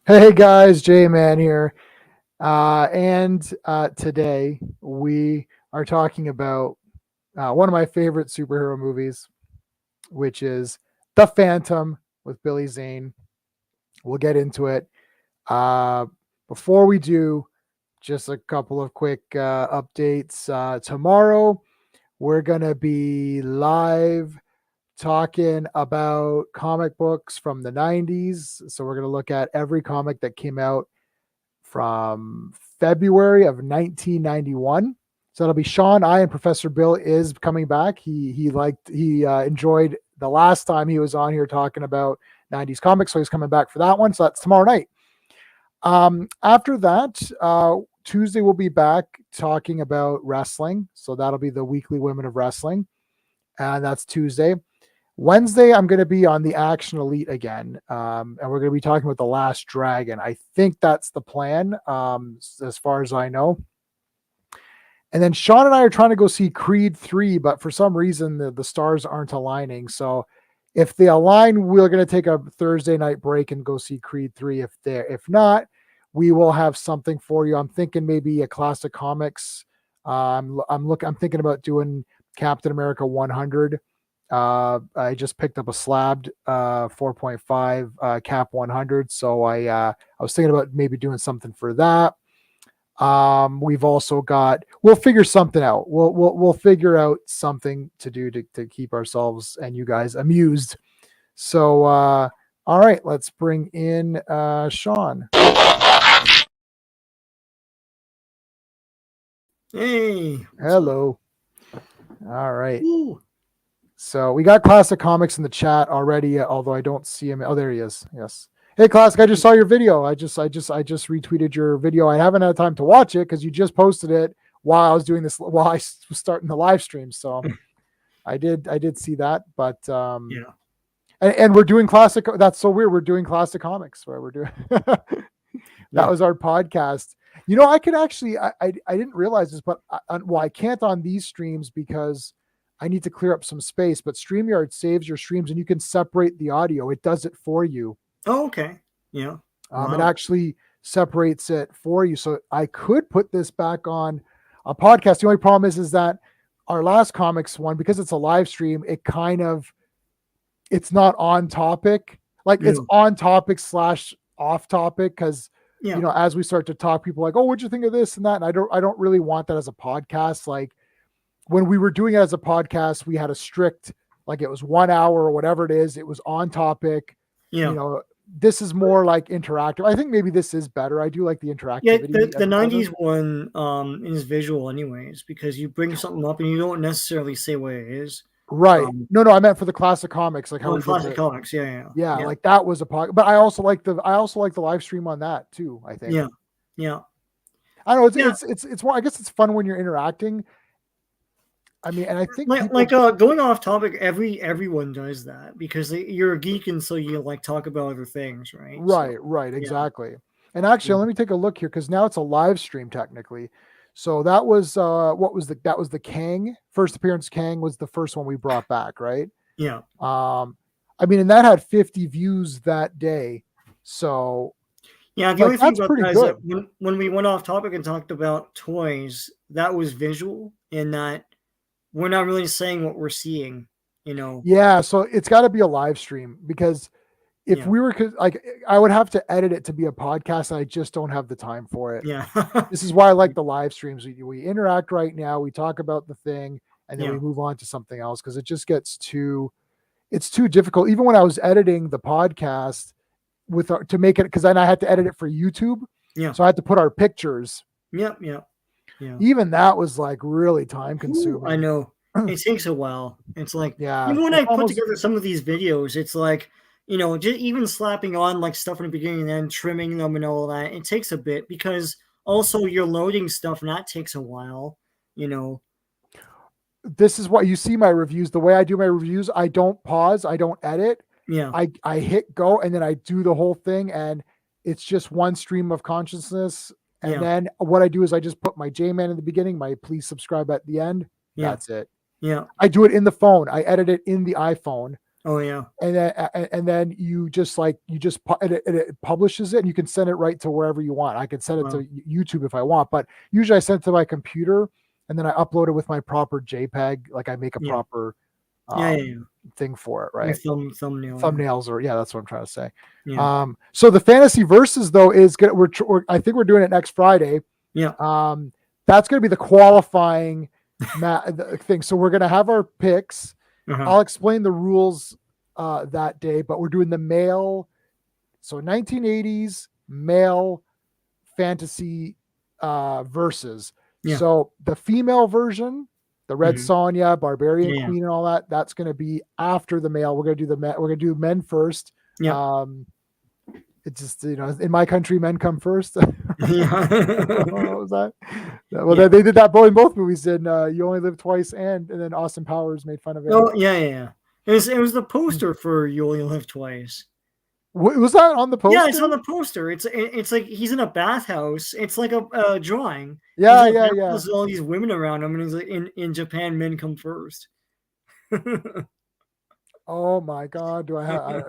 Hey guys, J-Man here. And today we are talking about one of my favorite superhero movies, which is The Phantom with Billy Zane. We'll get into it. Uh, Before we do, just a couple of quick updates. Tomorrow, we're going to be live talking about comic books from the 90s. So we're going to look at every comic that came out from February of 1991. So that'll be Sean, I, and Professor Bill is coming back. He enjoyed the last time he was on here talking about 90s comics, so he's coming back for that one. So that's tomorrow night. After that, Tuesday we'll be back talking about wrestling. So that'll be the Weekly Women of Wrestling, and that's Tuesday. Wednesday, I'm going to be on the Action Elite again, and we're going to be talking about The Last Dragon. I think that's the plan, as far as I know. And then Sean and I are trying to go see Creed 3, but for some reason, the stars aren't aligning. So if they align, we're going to take a Thursday night break and go see Creed 3. If not, we will have something for you. I'm thinking maybe a classic comics. I'm thinking about doing Captain America 100. I just picked up a slabbed 4.5 Cap 100, so I was thinking about maybe doing something for that. We've also got, we'll figure something out. We'll figure out something to do to keep ourselves and you guys amused. So all right, let's bring in Sean. Hey. Hello. All right. Ooh. So we got Classic Comics in the chat already, although I don't see him. Oh, there he is. Yes. Hey, Classic, I just saw your video. I just retweeted your video. I haven't had time to watch it because you just posted it while I was doing this, while I was starting the live stream. So I did see that, but Yeah. and we're doing classic. That's so weird. We're doing Classic Comics where we're doing that was our podcast. You know, I could actually, I didn't realize this, but I can't on these streams because I need to clear up some space, but StreamYard saves your streams and you can separate the audio. It does it for you. Oh, okay. Yeah. Wow. It actually separates it for you. So I could put this back on a podcast. The only problem is that our last comics one, because it's a live stream, it's not on topic. Like it's on topic / off topic. Cause you know, as we start to talk, people are like, oh, what'd you think of this and that? And I don't really want that as a podcast. Like, when we were doing it as a podcast, we had a strict, like it was 1 hour or whatever it is. It was on topic. Yeah. You know, this is more like interactive. I think maybe this is better. I do like the interactivity. Yeah, the 90s one is visual anyways, because you bring something up and you don't necessarily say what it is. Right. No, I meant for the Classic Comics, like how we Classic Comics. Yeah. Like that was a podcast. But I also like the live stream on that too, I think. Yeah. I don't know. It's more, I guess it's fun when you're interacting. I mean, and I think going off topic, everyone does that because you're a geek and so you like talk about other things, right? Right, exactly. Yeah. And actually, let me take a look here because now it's a live stream technically. So that was that was the Kang first appearance. Kang was the first one we brought back, right? Yeah. I mean, and that had 50 views that day. So yeah, the only thing about that is that when we went off topic and talked about toys, that was visual in that we're not really saying what we're seeing, you know? Yeah. So it's got to be a live stream because if we were like, I would have to edit it to be a podcast and I just don't have the time for it. Yeah. This is why I like the live streams. We interact right now. We talk about the thing and then we move on to something else because it just gets it's too difficult. Even when I was editing the podcast to make it, because then I had to edit it for YouTube. Yeah. So I had to put our pictures. Yeah. Even that was like really time consuming. I know. It takes a while. It's like, even when I put together some of these videos, it's like, you know, just even slapping on like stuff in the beginning and then trimming them and all that. It takes a bit because also you're loading stuff and that takes a while, you know. This is what you see my reviews. The way I do my reviews, I don't pause. I don't edit. Yeah. I hit go and then I do the whole thing and it's just one stream of consciousness. And then what I do is I just put my J-Man in the beginning, my please subscribe at the end. Yeah. That's it. Yeah. I do it in the phone. I edit it in the iPhone. Oh yeah. And then it publishes it, and you can send it right to wherever you want. I can send it to YouTube if I want, but usually I send it to my computer, and then I upload it with my proper JPEG. Like I make a proper thing for it, right? Thumbnails, or that's what I'm trying to say. Yeah. So the fantasy verses though is good. I think we're doing it next Friday. Yeah. That's going to be the qualifying thing. So we're going to have our picks. I'll explain the rules that day, but we're doing the male. So 1980s male fantasy verses. Yeah. So the female version, the Red Sonja, Barbarian Queen, and all that, that's going to be after the male. We're going to do men first. Yeah. It's just, in my country, men come first. What was that? Well, they did that in both movies. In You Only Live Twice, and then Austin Powers made fun of it. Oh yeah. It was the poster for You Only Live Twice. Was that on the poster? Yeah, it's on the poster. It's like he's in a bathhouse. It's like a drawing. Yeah. There's all these women around him, and he's like, in Japan, men come first. Oh my God! Do I have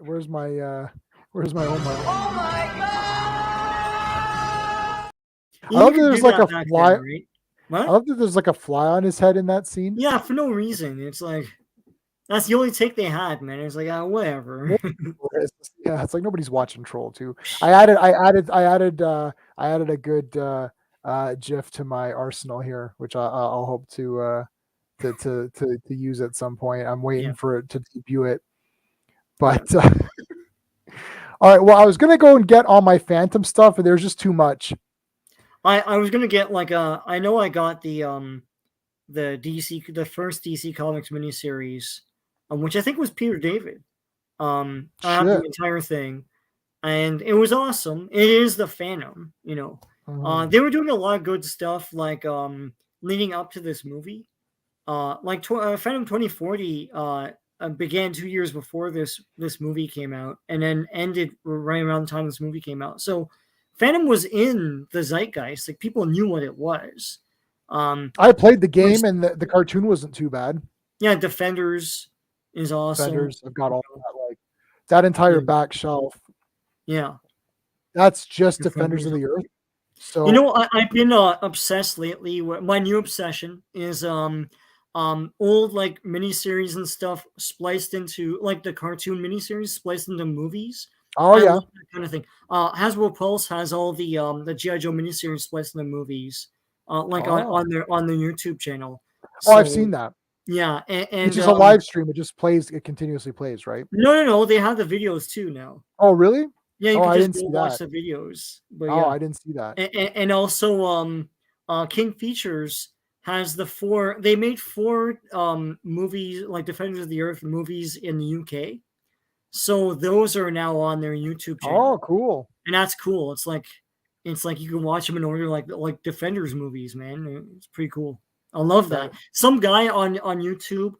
where's my Omar? Oh my God! I love that there's like a fly. Then, right? What? I love that there's like a fly on his head in that scene. Yeah, for no reason. It's like that's the only take they had, man. It's like whatever. Yeah, it's like nobody's watching Troll 2. I added a good GIF to my arsenal here, which I'll hope to use at some point. I'm waiting for it to debut it, but all right. Well, I was gonna go and get all my Phantom stuff, but there's just too much. I was gonna get I know I got the first DC Comics miniseries, which I think was Peter David. I have the entire thing, and it was awesome. It is the Phantom, They were doing a lot of good stuff, leading up to this movie. Phantom 2040 began 2 years before this movie came out, and then ended right around the time this movie came out. So Phantom was in the zeitgeist. Like, people knew what it was. I played the game, and the cartoon wasn't too bad. Yeah, Defenders is awesome. Defenders, I've got all that, that entire back shelf. Yeah, that's just Defenders of the Earth. So I've been obsessed lately. My new obsession is old miniseries and stuff spliced into the cartoon miniseries spliced into movies. Oh yeah, that kind of thing. Hasbro Pulse has all the G.I. Joe miniseries spliced into movies, on their YouTube channel. So, I've seen that. Yeah, and it's just a live stream. It just plays. It continuously plays, right? No. They have the videos too now. Oh really? Yeah, you can just go watch the videos. But I didn't see that. And also, King Features has they made 4 movies, like Defenders of the Earth movies in the UK. So those are now on their YouTube channel. Oh, cool. And that's cool. It's like you can watch them in order like Defenders movies, man. It's pretty cool. I love that. Some guy on YouTube,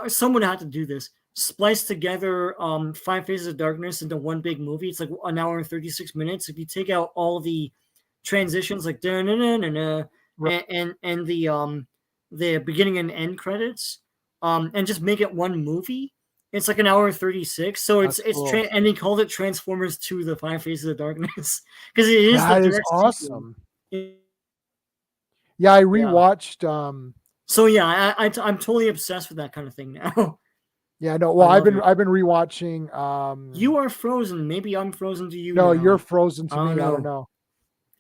someone had to do this. Splice together 5 Phases of Darkness into one big movie. It's like an hour and 36 minutes. If you take out all the transitions, like and the beginning and end credits, and just make it one movie, it's like an hour and 36. So it's cool. And he called it Transformers 2: The 5 Phases of Darkness, because it is that is awesome. Yeah, I rewatched. So yeah, I'm totally obsessed with that kind of thing now. Yeah, no. Well, I've been rewatching. You are frozen. Maybe I'm frozen to you. No, now. You're frozen to me. I don't know.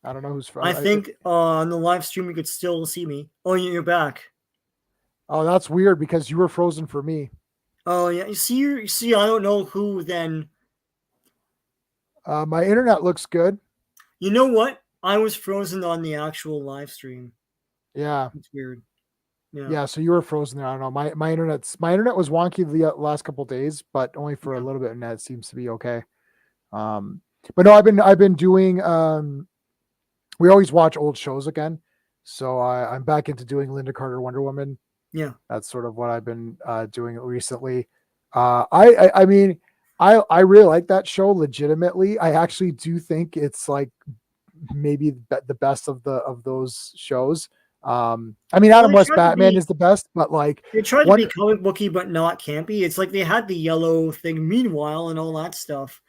I don't know who's frozen. I think on the live stream you could still see me. Oh, you're back. Oh, that's weird because you were frozen for me. Oh yeah. You see. I don't know who then. My internet looks good. You know what? I was frozen on the actual live stream. Yeah, it's weird. Yeah, so you were frozen there. I don't know. My internet was wonky the last couple of days, but only for a little bit, and that seems to be okay. But no, I've been doing. We always watch old shows again, so I'm back into doing Linda Carter Wonder Woman. Yeah, that's sort of what I've been doing recently. I mean, I really like that show. Legitimately, I actually do think it's like maybe the best of those shows. I mean, Adam West Batman is the best, but like they tried to be comic booky but not campy. It's like they had the yellow thing meanwhile and all that stuff.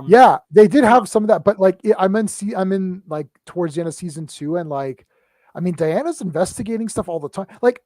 Yeah, they did have some of that, but like I'm in like towards the end of season 2, and like, I mean, Diana's investigating stuff all the time. Like,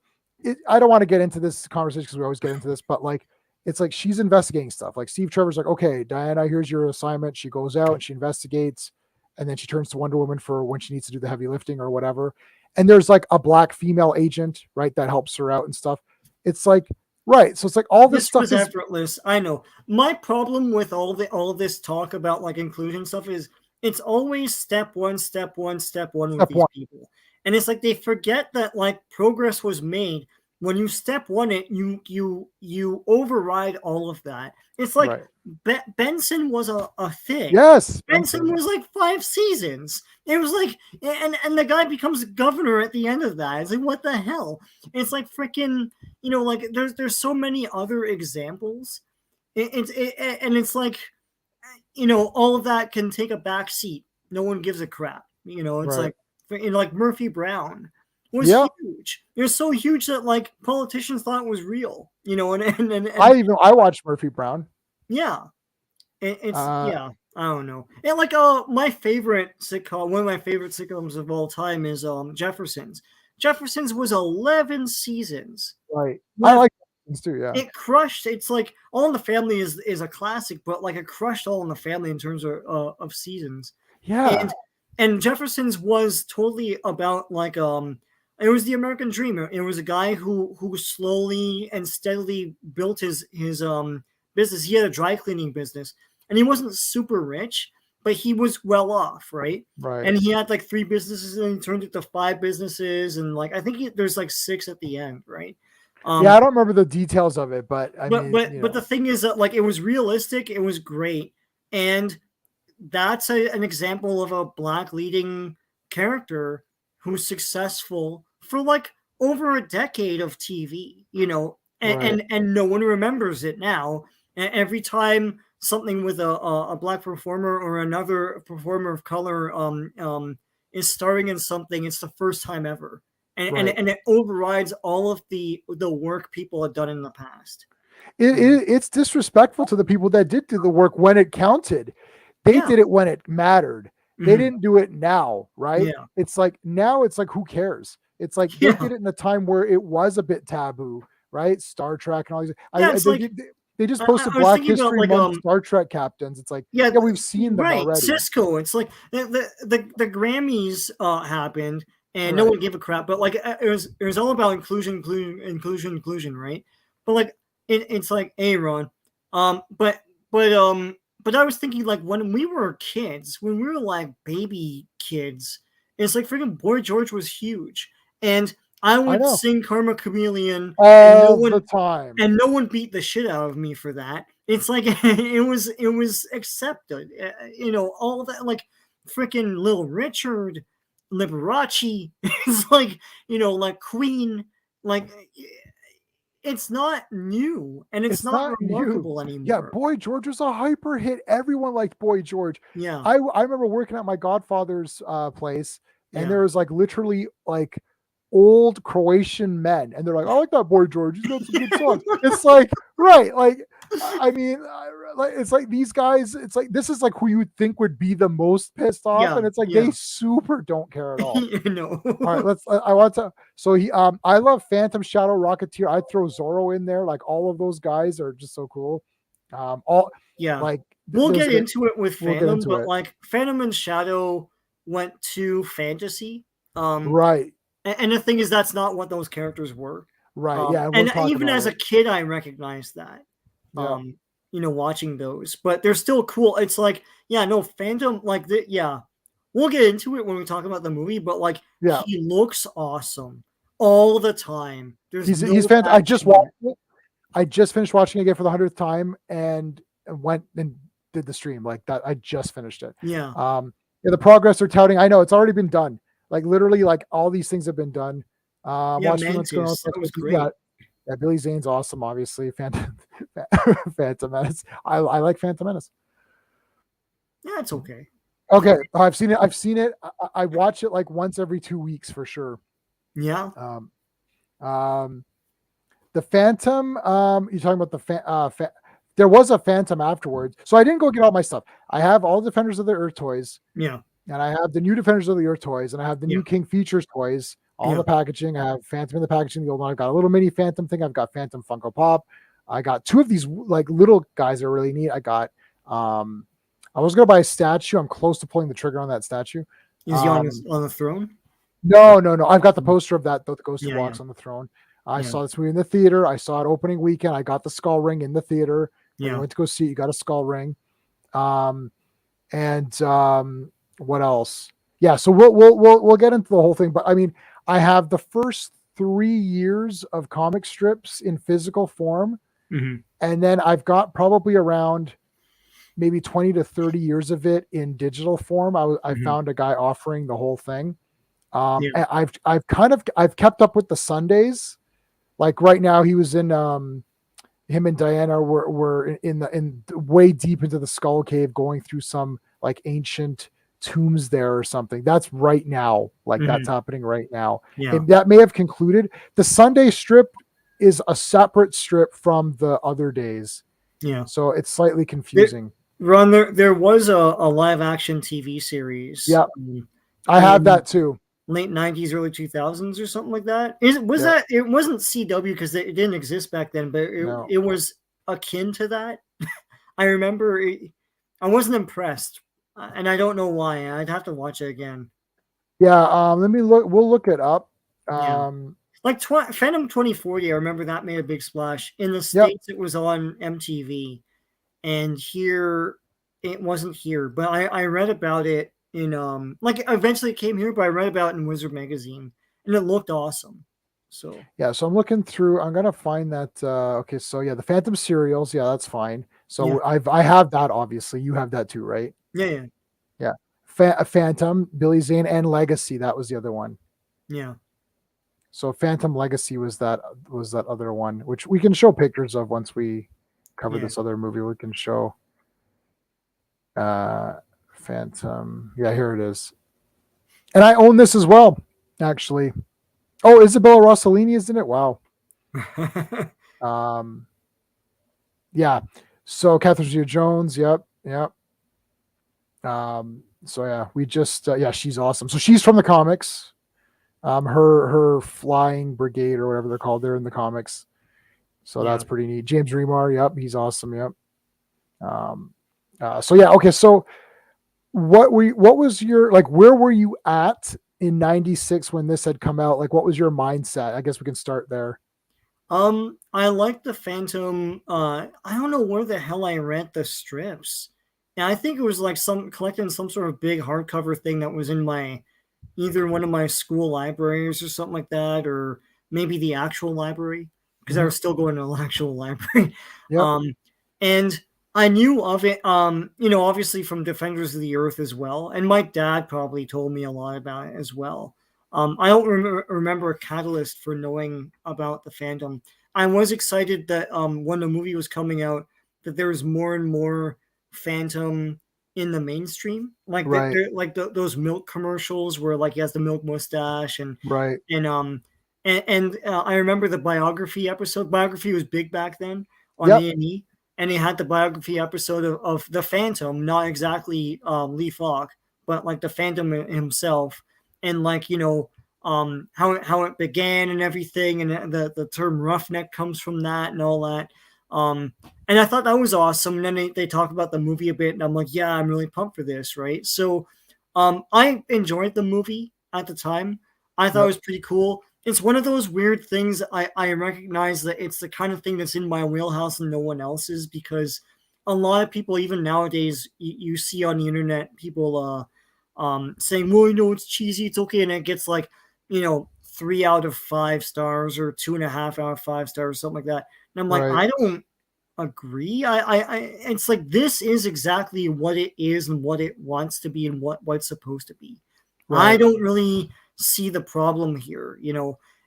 I don't want to get into this conversation because we always get into this, but like, it's like she's investigating stuff. Like Steve Trevor's like, okay, Diana, here's your assignment. She goes out and she investigates, and then she turns to Wonder Woman for when she needs to do the heavy lifting or whatever. And there's like a black female agent, right, that helps her out and stuff. It's like, right. So it's like all this stuff was effortless. I know. My problem with all this talk about like inclusion stuff is it's always step one with these people. And it's like they forget that like progress was made. When you step one it, you override all of that. It's like Benson was a thing. Yes. Benson was like 5 seasons. It was like, and the guy becomes governor at the end of that. It's like, what the hell? It's like freaking, like there's so many other examples. And it's like, all of that can take a back seat. No one gives a crap. It's like Murphy Brown was huge. It was so huge that like politicians thought it was real. And I watched Murphy Brown. Yeah. I don't know. And like my favorite sitcom, one of my favorite sitcoms of all time is Jeffersons. Jeffersons was 11 seasons. Right. I like Jeffersons too, yeah. It crushed. It's like All in the Family is a classic, but like it crushed All in the Family in terms of seasons. Yeah. And Jeffersons was totally about like it was the American dream. It was a guy who slowly and steadily built his business. He had a dry cleaning business, and he wasn't super rich, but he was well off, right? Right. And he had like 3 businesses, and he turned it to 5 businesses, and like I think there's like 6 at the end, right? Yeah, I don't remember the details of it, but but the thing is that like it was realistic, it was great, and that's an example of a black leading character who's successful for like over a decade of TV, and no one remembers it now. And every time something with a black performer or another performer of color is starring in something, it's the first time ever, and it overrides all of the work people had done in the past. It's disrespectful to the people that did do the work when it counted. They did it when it mattered. They didn't do it now, right? Yeah. It's like now it's like, who cares? It's like they did it in a time where it was a bit taboo, right? Star Trek and all these. They just posted Black History Month Star Trek captains. It's like, we've seen them already. Cisco. It's like the Grammys happened and no one gave a crap, but like it was all about inclusion, right? But like it's like, hey, Ron, but I was thinking like when we were kids, when we were like baby kids, it's like freaking Boy George was huge, and I would sing Karma Chameleon all the time, and no one beat the shit out of me for that. It's like it was accepted, all that, like freaking Little Richard, Liberace. It's like like Queen, like. It's not new, and it's not remarkable anymore. Yeah, Boy George was a hyper hit. Everyone liked Boy George. Yeah, I remember working at my godfather's place, and there was like literally like old Croatian men, and they're like, "I like that Boy George. He's got some good songs." It's like, right, like, I mean, it's like these guys. It's like this is like who you would think would be the most pissed off, and it's like they super don't care at all. No. All right, I want to. So I love Phantom, Shadow, Rocketeer. I'd throw Zorro in there. Like all of those guys are just so cool. Like we'll get into it with Phantom, but like Phantom and Shadow went to fantasy. Right. And the thing is, that's not what those characters were. Right. Yeah. And even as a kid, I recognized that. Watching those, but they're still cool. It's like, Phantom, like we'll get into it when we talk about the movie, but like, he looks awesome all the time. He's fantastic. I just watched it. I just finished watching it again for the 100th time and went and did the stream like that. I just finished it. Yeah. The progress they're touting, I know it's already been done. Like literally, like all these things have been done. That was great. Yeah, Billy Zane's awesome. Obviously, Phantom Menace. I like Phantom Menace. Yeah, it's okay. Okay, I've seen it. I watch it like once every 2 weeks for sure. Yeah. The Phantom. You're talking about the there was a Phantom afterwards, so I didn't go get all my stuff. I have all Defenders of the Earth toys. Yeah. And I have the new Defenders of the Earth toys, and I have the new King Features toys, all in the packaging. I have Phantom in the packaging, the old one. I've got a little mini Phantom thing. I've got Phantom Funko Pop. I got two of these like little guys that are really neat. I got I was gonna buy a statue. I'm close to pulling the trigger on that statue. Is he on the throne? No. I've got the poster of that, the ghost who walks on the throne. I saw this movie in the theater. I saw it opening weekend. I got the skull ring in the theater. When I went to go see it, you got a skull ring. What else? Yeah, so we'll get into the whole thing, but I mean, I have the first 3 years of comic strips in physical form, and then I've got probably around maybe 20 to 30 years of it in digital form. I found a guy offering the whole thing. And I've kept up with the Sundays. Like right now, he was in him and Diana were in way deep into the Skull Cave, going through some like ancient tombs there or something. That's right now. Like that's happening right now. Yeah. And that may have concluded. The Sunday strip is a separate strip from the other days. Yeah. So it's slightly confusing. Ron, there was a live action TV series. Yeah. I have that too. Late 90s, early 2000s or something like that. It wasn't CW because it didn't exist back then, but it was akin to that. I remember I wasn't impressed, and I don't know why. I'd have to watch it again. Yeah, let me look. We'll look it up. Like Phantom 2040, I remember that made a big splash. In the States, it was on MTV, and here it wasn't here. But I read about it in like eventually it came here, but I read about it in Wizard magazine, and it looked awesome. So so I'm looking through. I'm gonna find that. Okay, so the Phantom serials. Yeah, that's fine. So I have that. Obviously, you have that too, right? Yeah. Phantom, Billy Zane, and Legacy. That was the other one. Yeah. So Phantom Legacy was that other one, which we can show pictures of once we cover this other movie. We can show. Phantom. Yeah, here it is. And I own this as well, actually. Oh, Isabella Rossellini is in it. Wow. Yeah. So Catherine Zeta-Jones. Yep. So yeah, we just she's awesome. So she's from the comics. Her flying brigade or whatever they're called, they're in the comics. So that's pretty neat. James Remar. Yep, he's awesome. Yep. Okay. So what was your, like, where were you at in 96 when this had come out? Like, what was your mindset? I guess we can start there. I like the Phantom. I don't know where the hell I read the strips. And I think it was like collecting some sort of big hardcover thing that was in either one of my school libraries or something like that, or maybe the actual library, because I was still going to the actual library. Yep. And I knew of it, obviously from Defenders of the Earth as well. And my dad probably told me a lot about it as well. I don't remember a catalyst for knowing about the Phantom. I was excited that when the movie was coming out, that there was more and more Phantom in the mainstream, like those milk commercials where like he has the milk mustache and I remember the biography episode. Biography was big back then on A&E. And he had the biography episode of the Phantom, not exactly Lee Falk, but like the Phantom himself, and like how it began and everything, and the term roughneck comes from that and all that. And I thought that was awesome. And then they talk about the movie a bit, and I'm like, yeah, I'm really pumped for this, right? So I enjoyed the movie at the time. I thought it was pretty cool. It's one of those weird things. I recognize that it's the kind of thing that's in my wheelhouse and no one else's, because a lot of people, even nowadays, you see on the internet people saying, well, it's cheesy, it's okay, and it gets like 3 out of 5 stars or 2.5 out of 5 stars, something like that. And I'm like, I don't agree. It's like, this is exactly what it is and what it wants to be and what it's supposed to be. I don't really see the problem here,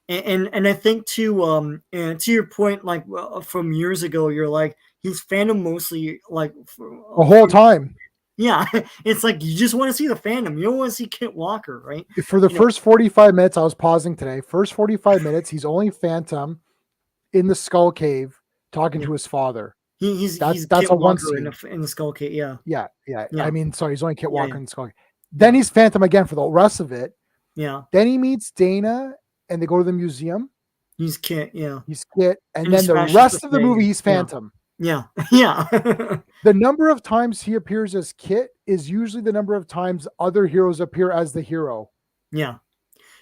and I think to your point, like from years ago, you're like, he's Phantom mostly like the whole time. Yeah, it's like you just want to see the Phantom. You don't want to see Kit Walker, right? For the first 45 minutes, I was pausing today. First 45 minutes, he's only Phantom in the Skull Cave talking to his father. He's That's Kit a one Walker scene in the Skull Cave. Yeah. Yeah. I mean, sorry, he's only Kit Walker in the Skull Cave. Then he's Phantom again for the rest of it. Yeah. Then he meets Dana, and they go to the museum. He's Kit. Yeah. He's Kit, and then the rest of the movie, he's Phantom. Yeah. The number of times he appears as Kit is usually the number of times other heroes appear as the hero. Yeah.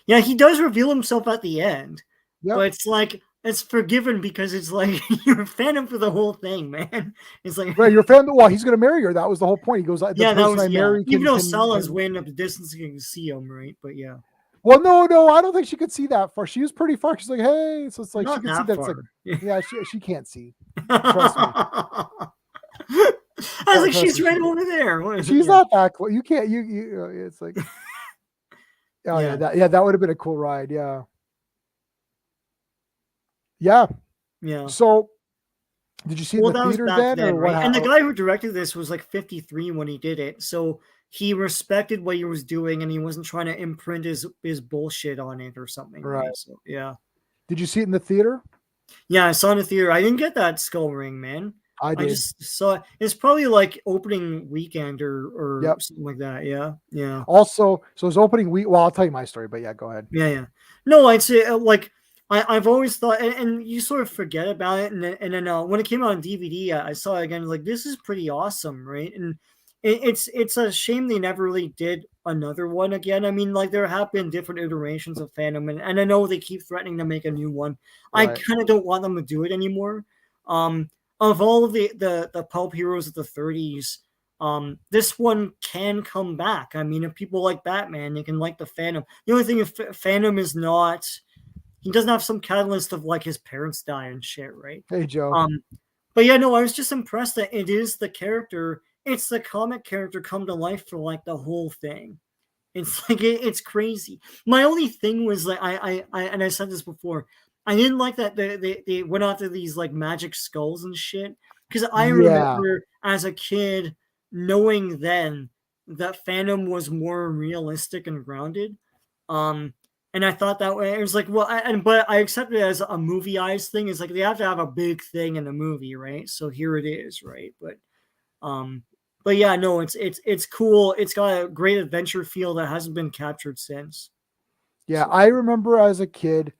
He does reveal himself at the end, but it's like it's forgiven because it's like you're a Phantom for the whole thing, man. It's like right, you're a Phantom. Well, he's gonna marry her. That was the whole point. He goes, the person I marry. Even though Sala's way up the distance, you can see him, right? But yeah. Well, no, I don't think she could see that far. She was pretty far. She's like, hey, so it's like Not she can see that's far. like, yeah, she can't see. Trust me. I was like, she's right over there. She's not that close. You can't. You. It's like, oh yeah, that would have been a cool ride. Yeah. So, did you see it in the theater then, or what? And the guy who directed this was like 53 when he did it, so he respected what he was doing, and he wasn't trying to imprint his bullshit on it or something. Right. So, yeah. Did you see it in the theater? Yeah, I saw it in the theater. I didn't get that skull ring, man. I did. I just saw it. It's probably like opening weekend or something like that. Yeah. Also, so it's opening week. Well, I'll tell you my story, but yeah, go ahead. Yeah. No, I'd say like I've always thought, and you sort of forget about it, and then when it came out on DVD, I saw it again. Like, this is pretty awesome, right? And it's a shame they never really did another one again. I mean, like, there have been different iterations of Phantom, and I know they keep threatening to make a new one. Right. I kind of don't want them to do it anymore. Of all of the pulp heroes of the 30s, this one can come back. I mean, if people like Batman, they can like the Phantom. The only thing is, Phantom is not. He doesn't have some catalyst of like his parents die and shit, right? Hey, Joe. But yeah, no, I was just impressed that it is the character. It's the comic character come to life for like the whole thing. It's like it's crazy. My only thing was like I said this before. I didn't like that they went after these like magic skulls and shit, because I remember as a kid knowing then that Phantom was more realistic and grounded. And I thought that way. It was like, well, but I accept it as a movie eyes thing. It's like they have to have a big thing in the movie, right? So here it is, right? But yeah, no, it's cool. It's got a great adventure feel that hasn't been captured since. Yeah, so. I remember as a kid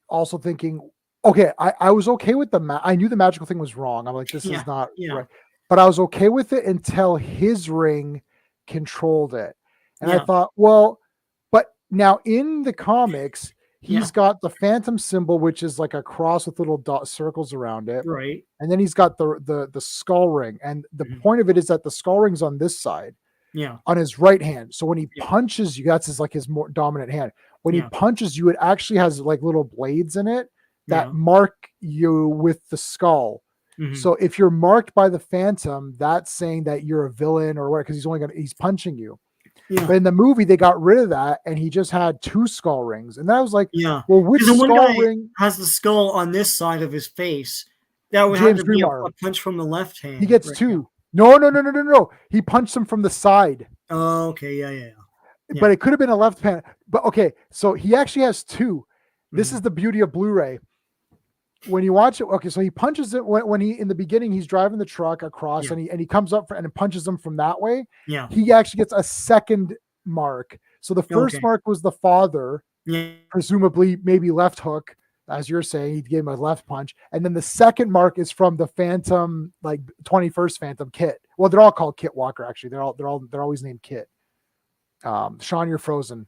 also thinking, okay, I was okay with I knew the magical thing was wrong. I'm like, this is not right. But I was okay with it until his ring controlled it. And I thought, well, now in the comics, he's got the Phantom symbol, which is like a cross with little circles around it. Right. And then he's got the skull ring. And the point of it is that the skull ring's on this side. Yeah. On his right hand. So when he punches you, that's his more dominant hand. When he punches you, it actually has like little blades in it that mark you with the skull. Mm-hmm. So if you're marked by the Phantom, that's saying that you're a villain or what, because he's punching you. Yeah. But in the movie, they got rid of that, and he just had 2 skull rings. And then I was like, well, which skull ring has the skull on this side of his face? That would have to be a punch from the left hand. He gets 2. No. He punched him from the side. Oh, okay. Yeah. But it could have been a left hand. But okay, so he actually has 2. This is the beauty of Blu-ray. When you watch it, okay, so he punches it when he in the beginning he's driving the truck across and he comes up and punches him from that way. Yeah, he actually gets a second mark. So the first mark was the father, presumably maybe left hook, as you're saying. He gave him a left punch, and then the second mark is from the Phantom, like 21st Phantom Kit. Well, they're all called Kit Walker. Actually, they're always named Kit. Sean, you're frozen.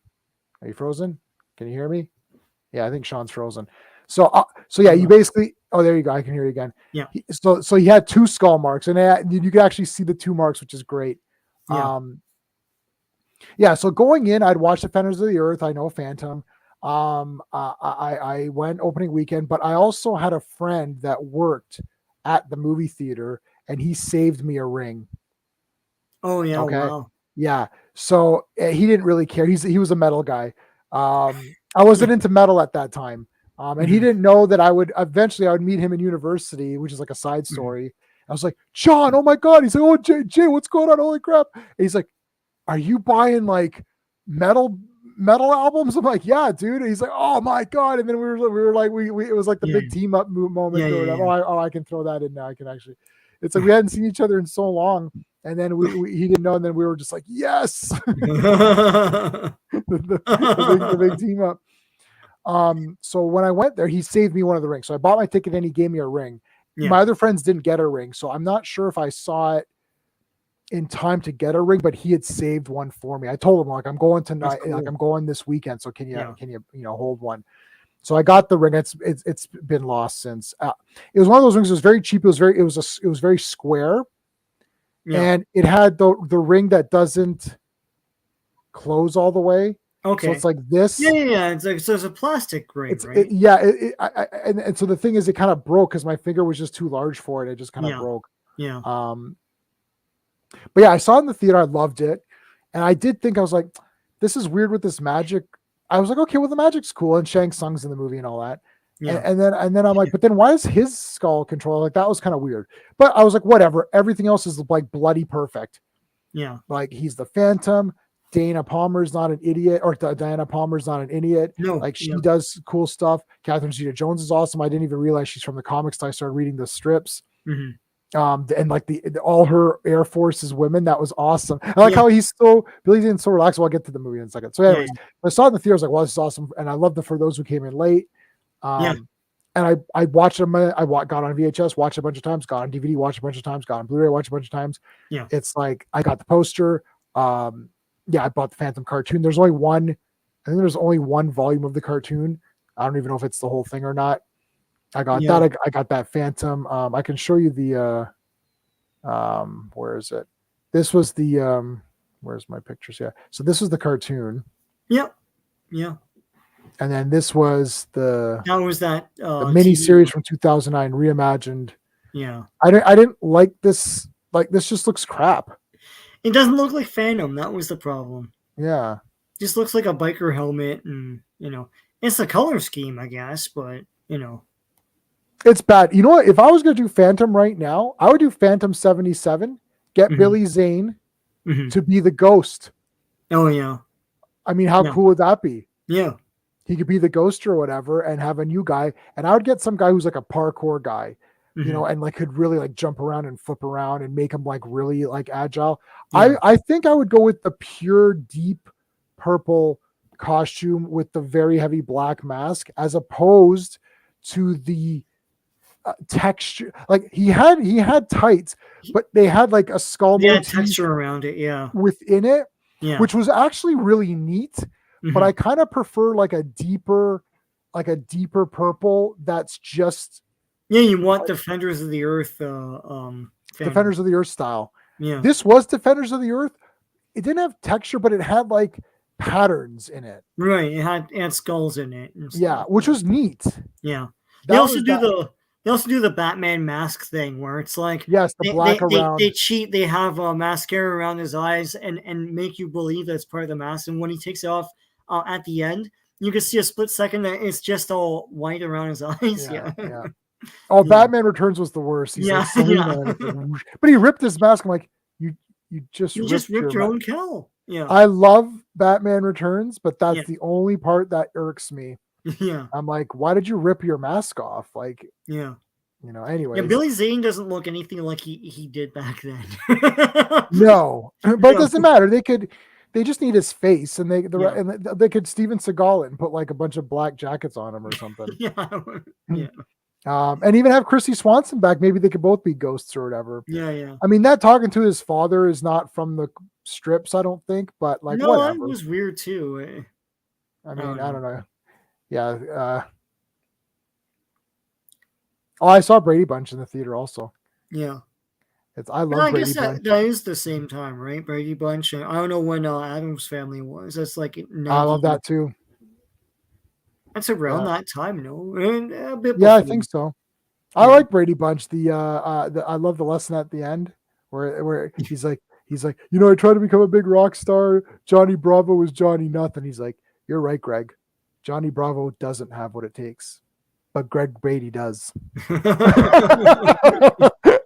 Are you frozen? Can you hear me? Yeah, I think Sean's frozen. So yeah, you basically. Oh, there you go. I can hear you again. Yeah. So he had 2 skull marks, and you could actually see the 2 marks, which is great. Yeah. So going in, I'd watched Defenders of the Earth. I know Phantom. I went opening weekend, but I also had a friend that worked at the movie theater, and he saved me a ring. Oh yeah. Okay. Wow. Yeah. So he didn't really care. He was a metal guy. I wasn't into metal at that time. And he didn't know that I would meet him in university, which is like a side story. I was like, John, oh my God. He's like, oh, Jay, what's going on? Holy crap. And he's like, are you buying like metal albums? I'm like, yeah, dude. And he's like, oh my God. And then we were like, we it was like the big team up moment or whatever. I can throw that in now. I can actually, it's like we hadn't seen each other in so long. And then he didn't know. And then we were just like, yes, the big team up. So when I went there, he saved me one of the rings. So I bought my ticket and he gave me a ring. Yeah. My other friends didn't get a ring. So I'm not sure if I saw it in time to get a ring, but he had saved one for me. I told him, like, I'm going tonight, cool. Like I'm going this weekend. So can you hold one? So I got the ring. It's been lost since. It was one of those rings. It was very cheap. It was very square. Yeah. And it had the ring that doesn't close all the way. Okay. So it's like this. Yeah. It's like, so it's a plastic ring, right? And so the thing is, it kind of broke because my finger was just too large for it. It just kind of broke. Yeah. But yeah, I saw it in the theater. I loved it. And I did think, I was like, this is weird with this magic. I was like, okay, well, the magic's cool. And Shang Tsung's in the movie and all that. Yeah. And then I'm like, but then why is his skull controlled? Like, that was kind of weird. But I was like, whatever. Everything else is like bloody perfect. Yeah. Like, he's the Phantom. Dana Palmer's not an idiot, or Diana Palmer's not an idiot. No. Like, she does cool stuff. Catherine Zeta-Jones is awesome. I didn't even realize she's from the comics until I started reading the strips. Mm-hmm. And like all her Air Force's women, that was awesome. I like how Billy Zane's so relaxed. Well, I'll get to the movie in a second. So anyways, I saw it in the theater. I was like, wow, this is awesome. And I loved it for those who came in late. And I watched them. Got on VHS, watched a bunch of times, got on DVD, watched a bunch of times, got on Blu-ray, watched a bunch of times. Yeah. It's like, I got the poster. I bought the Phantom cartoon. There's only one volume of the cartoon. I don't even know if it's the whole thing or not. I got that. I got that Phantom. I can show you the where is it? This was the where's my pictures? Yeah. So this was the cartoon. Yep. Yeah. And then this was the mini series from 2009 reimagined. Yeah. I didn't like this. Like, this just looks crap. It doesn't look like Phantom. That was the problem. Yeah. Just looks like a biker helmet, and it's a color scheme, I guess, but it's bad. You know what? If I was going to do Phantom right now, I would do Phantom 77, get Billy Zane to be the Ghost. Oh, yeah. I mean, how cool would that be? Yeah. He could be the Ghost or whatever and have a new guy. And I would get some guy who's like a parkour guy, and like could really like jump around and flip around and make him like really like agile. Yeah. I think I would go with the pure deep purple costume with the very heavy black mask, as opposed to the texture. Like, he had tights, but they had like a skull texture around it, within it, which was actually really neat. But I kind of prefer like a deeper purple that's just you want Defenders of the Earth Defenders of the Earth style. Yeah. This was Defenders of the Earth. It didn't have texture, but it had like patterns in it. Right. It had skulls in it. And stuff. Which was neat. Yeah. They also do the Batman mask thing where it's like, yes, the black around. They cheat. They have mascara around his eyes and make you believe that's part of the mask. And when he takes it off at the end, you can see a split second that it's just all white around his eyes. Yeah. Oh, Batman Returns was the worst. He's like, Selena, but he ripped his mask. I'm like, you just ripped your own kill. Yeah. I love Batman Returns, but that's the only part that irks me. Yeah. I'm like, why did you rip your mask off? Like, anyway. Yeah, Billy Zane doesn't look anything like he did back then. No, but it doesn't matter. They just need his face, and they could Steven Seagal it and put like a bunch of black jackets on him or something. Yeah. And even have Christy Swanson back. Maybe they could both be ghosts or whatever. Yeah. I mean, that talking to his father is not from the strips, I don't think, but like, whatever. That was weird too. I mean, I don't know. Yeah. I saw Brady Bunch in the theater also. Yeah. I love Brady Bunch. That is the same time, right? Brady Bunch. I don't know when Addams Family was. That's like 90. I love that too. That's around that time, no? And a bit I think so. I like Brady Bunch. I love the lesson at the end where he's like, I tried to become a big rock star. Johnny Bravo was Johnny Nothing. He's like, you're right, Greg. Johnny Bravo doesn't have what it takes, but Greg Brady does.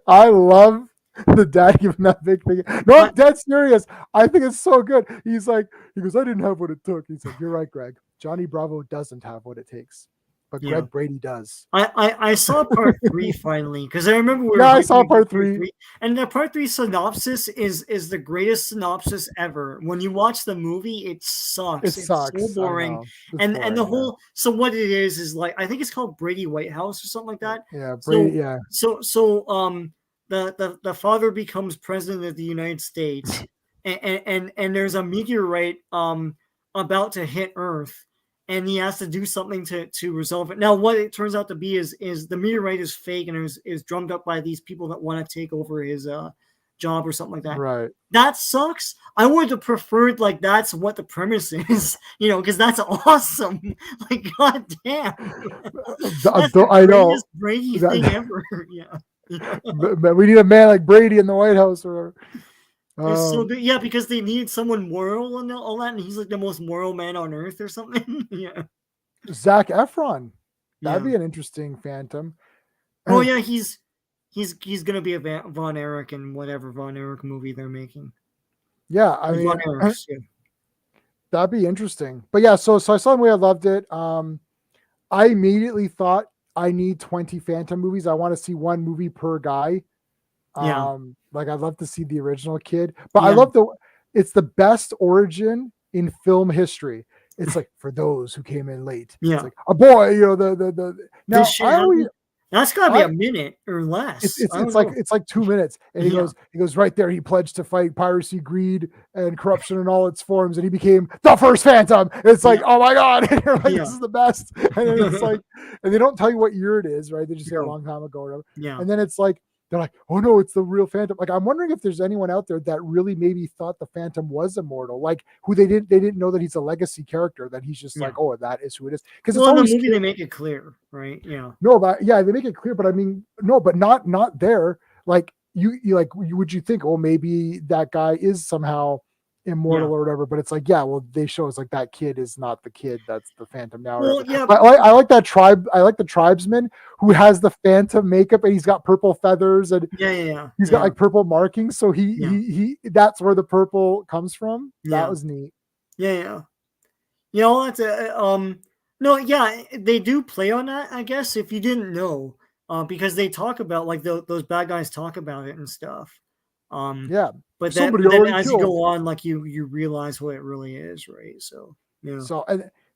I love the dad giving that big thing. No, I'm dead serious. I think it's so good. He goes, I didn't have what it took. He's like, you're right, Greg. Johnny Bravo doesn't have what it takes, but Greg Brady does. I saw part 3 finally because I remember we were I saw part 3. And the part 3 synopsis is the greatest synopsis ever. When you watch the movie, it sucks. It's so boring. And the whole so what it is like I think it's called Brady White House or something like that. Yeah, Brady. So the father becomes president of the United States, and there's a meteorite about to hit Earth. And he has to do something to resolve it. Now, what it turns out to be is the meteorite is fake and is drummed up by these people that want to take over his job or something like that. Right. That sucks. I would have preferred like that's what the premise is, because that's awesome. Like, goddamn. That's the I know. Brady thing ever. Yeah. But we need a man like Brady in the White House or. It's so good. Yeah, because they need someone moral and all that, and he's like the most moral man on earth or something. Yeah. Zac Efron. That'd be an interesting Phantom. Oh yeah, he's gonna be a Von Erich in whatever Von Erich movie they're making. Yeah, I mean, Von Erich, that'd be interesting. But yeah, so I saw the movie. I loved it. I immediately thought I need 20 Phantom movies. I want to see one movie per guy. Like I'd love to see the original kid, but I love it's the best origin in film history. It's like for those who came in late. Yeah. It's like a boy, now that's gotta be a minute or less. It's like 2 minutes. And he goes right there. He pledged to fight piracy, greed, and corruption in all its forms. And he became the first Phantom. And it's like, oh my God. And you're like, this is the best. And then it's like, and they don't tell you what year it is, right? They just say a long time ago or whatever. Yeah. And then it's like, they're like, oh no, it's the real Phantom. Like, I'm wondering if there's anyone out there that really maybe thought the Phantom was immortal, like who they didn't know that he's a legacy character, that he's just like, oh, that is who it is. Because in the movie they make it clear, right? Yeah. No, but they make it clear. But I mean, no, but not there. Like would you think, oh, maybe that guy is somehow immortal or whatever? But it's like, they show us like that kid is not the kid that's the Phantom now. Well, yeah. I like that tribe. I like the tribesman who has the Phantom makeup and he's got purple feathers and he's got like purple markings. So he that's where the purple comes from. That was neat. Yeah. That's they do play on that, I guess, if you didn't know, because they talk about like those bad guys talk about it and stuff. But then as you go on, like you realize what it really is, right? So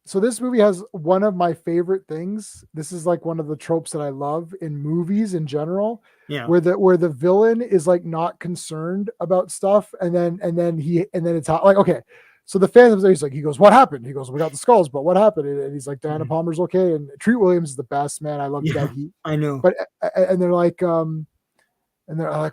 So this movie has one of my favorite things. This is like one of the tropes that I love in movies in general. Yeah. Where the villain is like not concerned about stuff, and then it's like, okay. So the Phantom's there, he goes, what happened? He goes, we got the skulls, but what happened? And he's like, Diana Palmer's okay. And Treat Williams is the best, man. I love that. I know. But and they're like,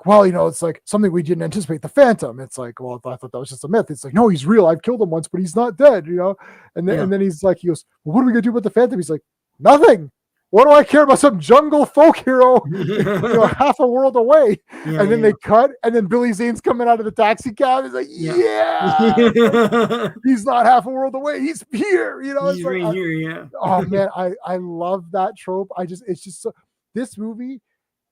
well, it's like something we didn't anticipate, the Phantom. It's like, well, I thought that was just a myth. It's like, no, he's real. I've killed him once, but he's not dead, And then he goes, well, what are we gonna do about the Phantom? He's like, nothing. What do I care about some jungle folk hero, half a world away? And then they cut, and then Billy Zane's coming out of the taxi cab. He's like, he's not half a world away. He's here, He's right here, Oh man, I love that trope. It's just so. This movie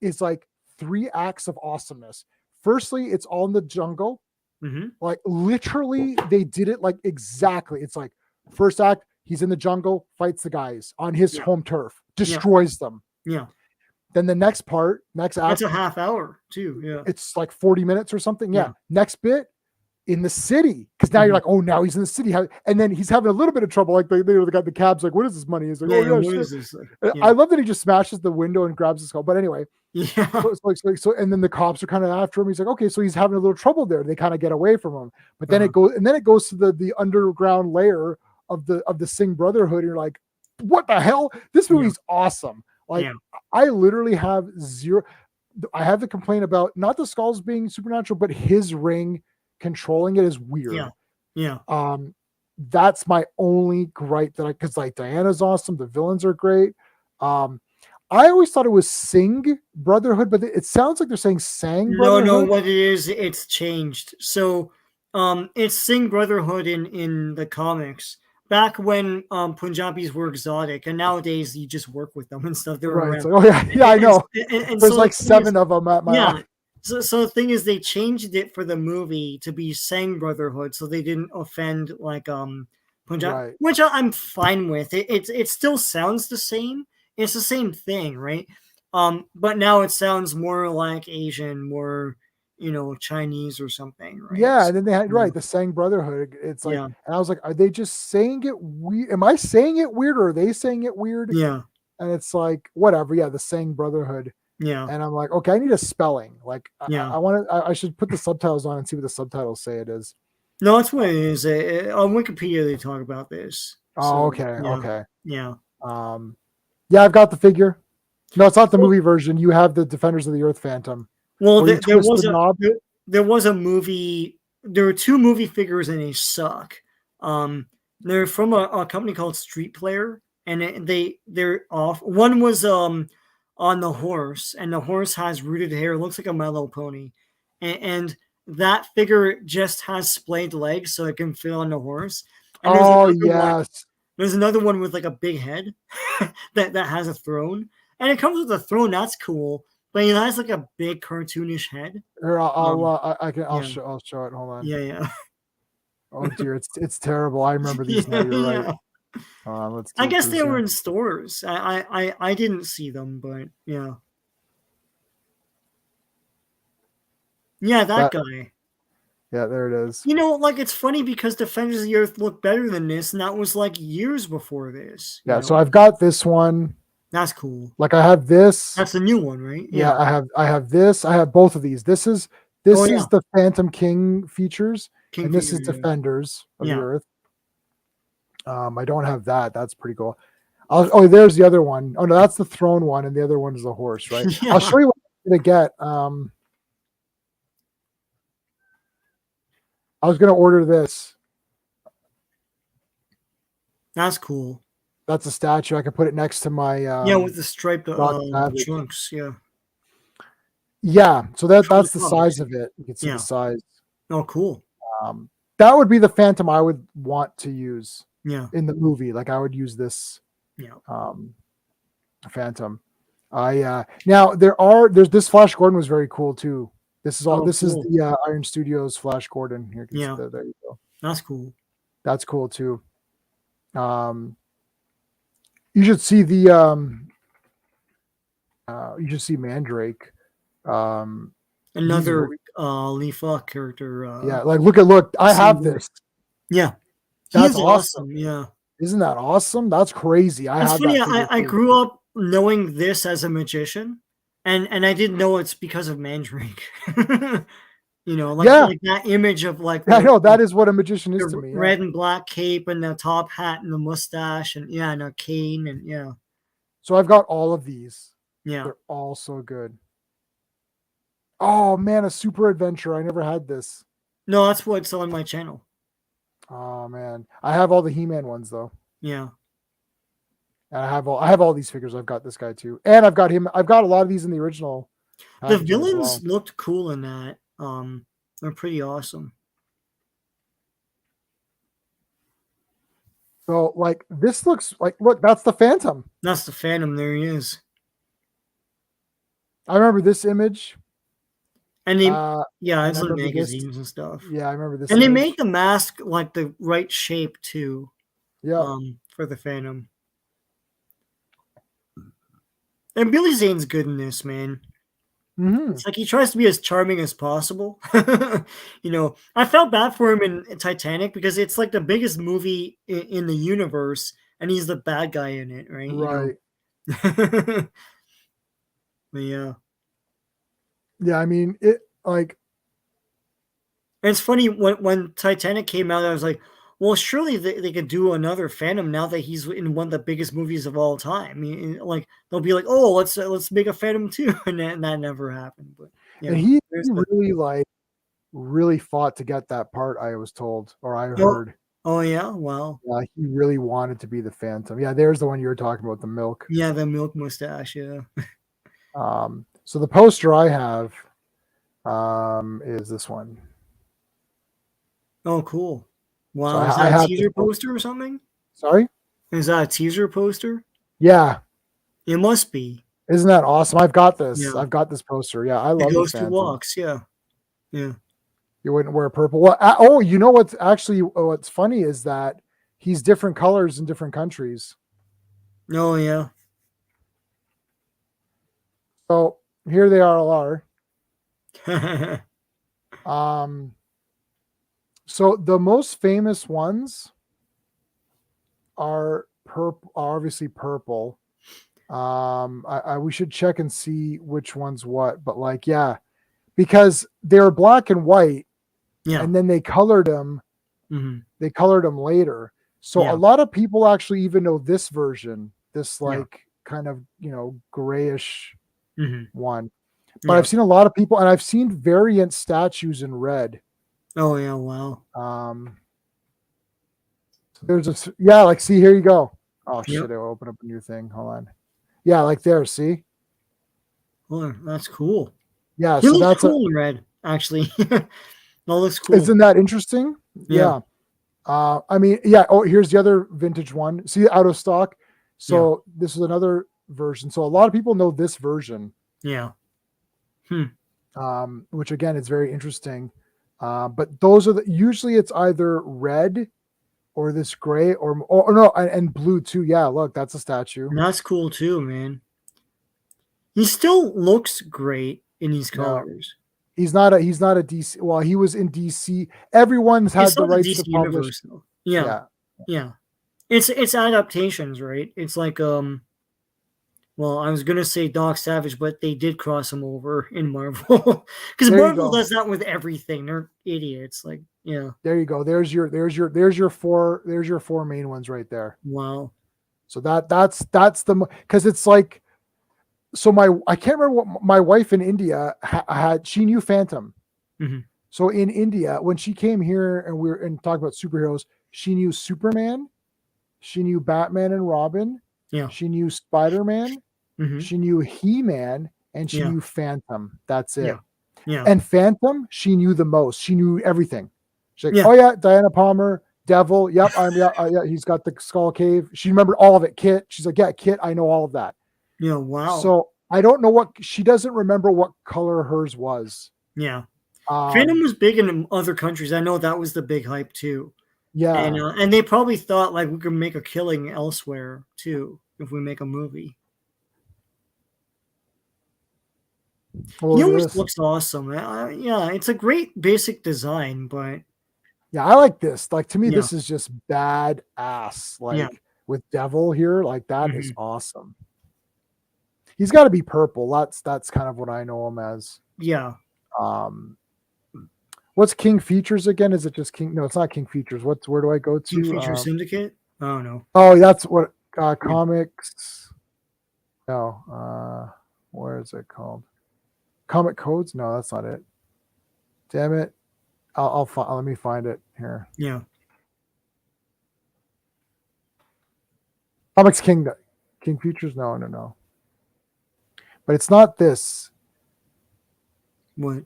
is like 3 acts of awesomeness. Firstly, it's all in the jungle. Mm-hmm. Like literally, they did it like exactly. It's like first act, he's in the jungle, fights the guys on his home turf, destroys them. Yeah. Then the next act. That's a half hour too. Yeah. It's like 40 minutes or something. Yeah. Next bit in the city. Because now you're like, oh, now he's in the city. And then he's having a little bit of trouble. Like the cab's like, what is this money? He's like, what is this? I love that he just smashes the window and grabs the skull. But anyway. Yeah. So and then the cops are kind of after him. He's like, okay, so he's having a little trouble there. They kind of get away from him. But then it goes to the underground layer of the Singh Brotherhood. And you're like, what the hell? This movie's awesome. Like I literally have zero. I have to complain about not the skulls being supernatural, but his ring controlling it is weird. Yeah. That's my only gripe because like Diana's awesome. The villains are great. I always thought it was Singh Brotherhood, but it sounds like they're saying Sang Brotherhood. No, what it is, it's changed. So it's Singh Brotherhood in the comics. back when Punjabis were exotic, and nowadays you just work with them and stuff. They're Right. around. Like, oh yeah, I know. And There's so like the thing is, 7 of them at my yeah. office. So the thing is, they changed it for the movie to be Sang Brotherhood, so they didn't offend like Punjab, Right. which I'm fine with. It still sounds the same. It's the same thing, right? But now it sounds more like Asian, more Chinese or something, right? Yeah, So, and then they had yeah, the Sang Brotherhood. It's like, yeah, and I was like, are they just saying it weird? Am I saying it weird, or are they saying it weird? yeah, And it's like, whatever. Yeah, the Sang Brotherhood. yeah, And I'm like, okay, I need a spelling. Like, yeah. I want to. I should put the subtitles on and see what the subtitles say it is. No, that's what it is. On Wikipedia, they talk about this. Oh, So okay, yeah, okay. yeah. Yeah, I've got the figure. No, it's not the Well, movie version. You have the Defenders of the Earth Phantom. well, Where you there twist the was knob. there was a movie. There were 2 movie figures and they suck. They're from a company called Street Player, and they're off. One was on the horse, and the horse has rooted hair. It looks like a mellow pony, and that figure just has splayed legs, so it can fit on the horse. And Oh yes. there's another one with like a big head that has a throne, and it comes with a throne. That's cool, but it has like a big cartoonish head. Here, I can. Yeah, I'll show it. Hold on. yeah. Oh dear, it's terrible. I remember these now. Yeah, You're right. yeah. Let's I do it guess for they were Zoom. in stores. I didn't see them, but yeah, that That guy. yeah, there it is. Like it's funny because Defenders of the Earth looked better than this, and that was like years before this. Yeah, so I've got this one. That's cool. Like I have this. That's the new one, right? Yeah, I have this. I have both of these. This is the Phantom King features, and this is Defenders of the Earth. I don't have that. That's pretty cool. There's the other one. Oh no, that's the throne one, and the other one is the horse, right? Yeah. I'll show you what I'm gonna get. I was gonna order this. That's cool. That's a statue. I can put it next to my with the striped trunks. Yeah. Yeah, so that's the size of it. You can see the size. Oh, cool. That would be the Phantom I would want to use. Yeah. In the movie, like I would use this. Yeah. Phantom. Now there's this Flash Gordon was very cool too. This is all. This cool. Is the Iron Studios Flash Gordon. Here, yeah. There you go. That's cool. That's cool too. You should see the you should see Mandrake. Another Leaf character. Yeah, like look. I have this. Yeah, that's awesome. Yeah, isn't that awesome? That's crazy. It's funny. I grew up knowing this as a magician, and I didn't know it's because of Mandrake. Like that image of like. I know that is what a magician is to me. Yeah. Red and black cape and the top hat and the mustache and and a cane and yeah. So I've got all of these. Yeah, they're all so good. Oh man, a super adventure! I never had this. No, that's what's on my channel. Oh man, I have all the He-Man ones though. Yeah, and I have all these figures. I've got this guy too, and I've got him. I've got a lot of these in the original. The villains looked cool in that. They're pretty awesome. So like this looks like look, that's the Phantom. That's the Phantom. There he is. I remember this image. And they, it's like magazines and stuff. Yeah, I remember this. And they made the mask like the right shape too. Yeah. For the Phantom. And Billy Zane's good in this, man. Mm-hmm. It's like he tries to be as charming as possible. I felt bad for him in Titanic because it's like the biggest movie in the universe, and he's the bad guy in it, right? Right. But yeah. Yeah, I mean it. Like, and it's funny when Titanic came out, I was like, well, surely they could do another Phantom now that he's in one of the biggest movies of all time. I mean, like they'll be like, oh, let's make a Phantom 2, and that never happened. But yeah, and he really fought to get that part. I was told, or I heard. Oh yeah, wow. Yeah, he really wanted to be the Phantom. Yeah, there's the one you were talking about, the milk. Yeah, the milk mustache. Yeah. So the poster I have is this one. Oh, cool. Wow, So is that a teaser poster or something? Sorry? Is that a teaser poster? Yeah. It must be. Isn't that awesome? I've got this. Yeah. I've got this poster. Yeah, I The love the Ghost Who Phantom. Walks. Yeah. Yeah. You wouldn't wear purple. Well, oh, you know what's actually what's funny is that he's different colors in different countries. Oh yeah. So here they all are. So the most famous ones are purple, obviously purple. We should check and see which one's what, but like, yeah, because they're black and white, yeah. and then they colored them. Mm-hmm. They colored them later. So Yeah. a lot of people actually even know this version, this like Yeah. kind of, grayish one. But Yeah. I've seen a lot of people, and I've seen variant statues in red. Oh yeah, wow. So there's like, see, here you go. Oh Yep. shit, it'll open up a new thing. Hold on. Yeah, like there, see? Oh, that's cool. Yeah, he so looks that's cool in red, actually. That looks cool. Isn't that interesting? Yeah. I mean, yeah. Oh, here's the other vintage one. See, out of stock. So this is another version. So a lot of people know this version. Yeah. Which again is very interesting. But those are usually it's either red or this gray or no, and blue too. Yeah, look, that's a statue. And that's cool too, man. He still looks great in these colors. No, he's not a DC. Well, he was in DC. Everyone's had the rights to publish. Yeah. It's adaptations, right? It's like well, I was gonna say Doc Savage, but they did cross him over in Marvel because Marvel does that with everything. They're idiots. Like, yeah. There you go. There's your four main ones right there. Wow. So that's the because it's like, so I can't remember what my wife in India had. She knew Phantom. Mm-hmm. So in India, when she came here and we were and talked about superheroes, she knew Superman, she knew Batman and Robin, she knew Spider-Man, she knew He-Man, and she knew Phantom. That's it. Yeah. And Phantom, she knew the most. She knew everything. She's like, oh yeah, Diana Palmer, Devil. Yep, yeah. He's got the Skull Cave. She remembered all of it. Kit. She's like, yeah, Kit. I know all of that. Yeah. Wow. So I don't know she doesn't remember what color hers was. Yeah. Phantom was big in other countries. I know that was the big hype too. Yeah. And they probably thought like we could make a killing elsewhere too if we make a movie. He always looks awesome. Yeah, it's a great basic design, but yeah, I like this. Like, to me, this is just badass. Like with Devil here, like that is awesome. He's got to be purple. That's kind of what I know him as. Yeah. What's King Features again? Is it just King? No, it's not King Features. Where do I go to? King Features Syndicate? Oh no. Oh, that's what comics. No. Where is it called? Comic Codes? No, that's not it. Damn it. I'll let me find it here. Yeah. Comics Kingdom. King Features? No. But it's not this. What?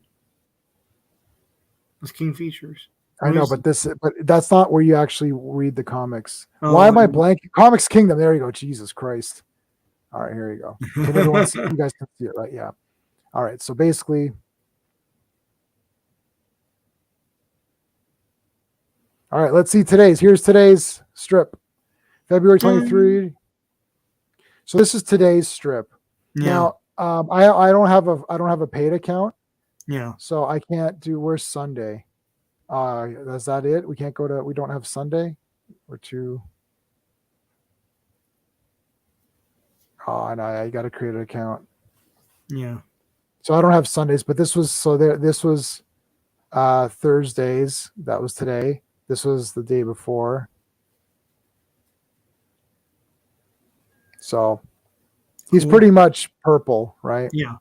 It's King Features. I know, but that's not where you actually read the comics. Why am I blanking? Comics Kingdom. There you go. Jesus Christ. All right, here you go. Can everyone see? You guys can see it, right? Yeah. All right. So basically, all right, let's see here's today's strip. February 23. So this is today's strip. Yeah. Now, I don't have a paid account. Yeah. So I can't do, where's Sunday? Is that it? We don't have Sunday or two. Oh, and I got to create an account. Yeah. So I don't have Sundays, but this was Thursdays. That was today. This was the day before. So he's pretty much purple, right? Yeah.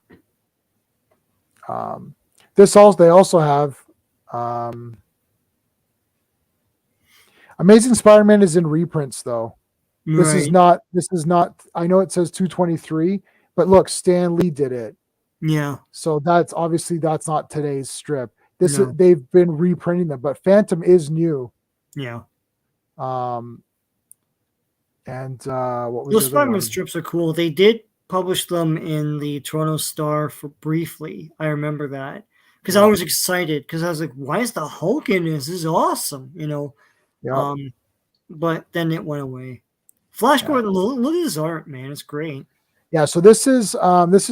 They also have Amazing Spider-Man is in reprints though. This is not, I know it says 223, but look, Stan Lee did it. Yeah. So that's not today's strip. They've been reprinting them, but Phantom is new. Yeah. And what was those the other Spider-Man one? strips are cool. They did publish them in the Toronto Star for briefly. I remember that because I was excited because I was like, "Why is the Hulk in this? This is awesome!" Yeah. But then it went away. Flash Gordon, look at his art, man. It's great. Yeah, so this is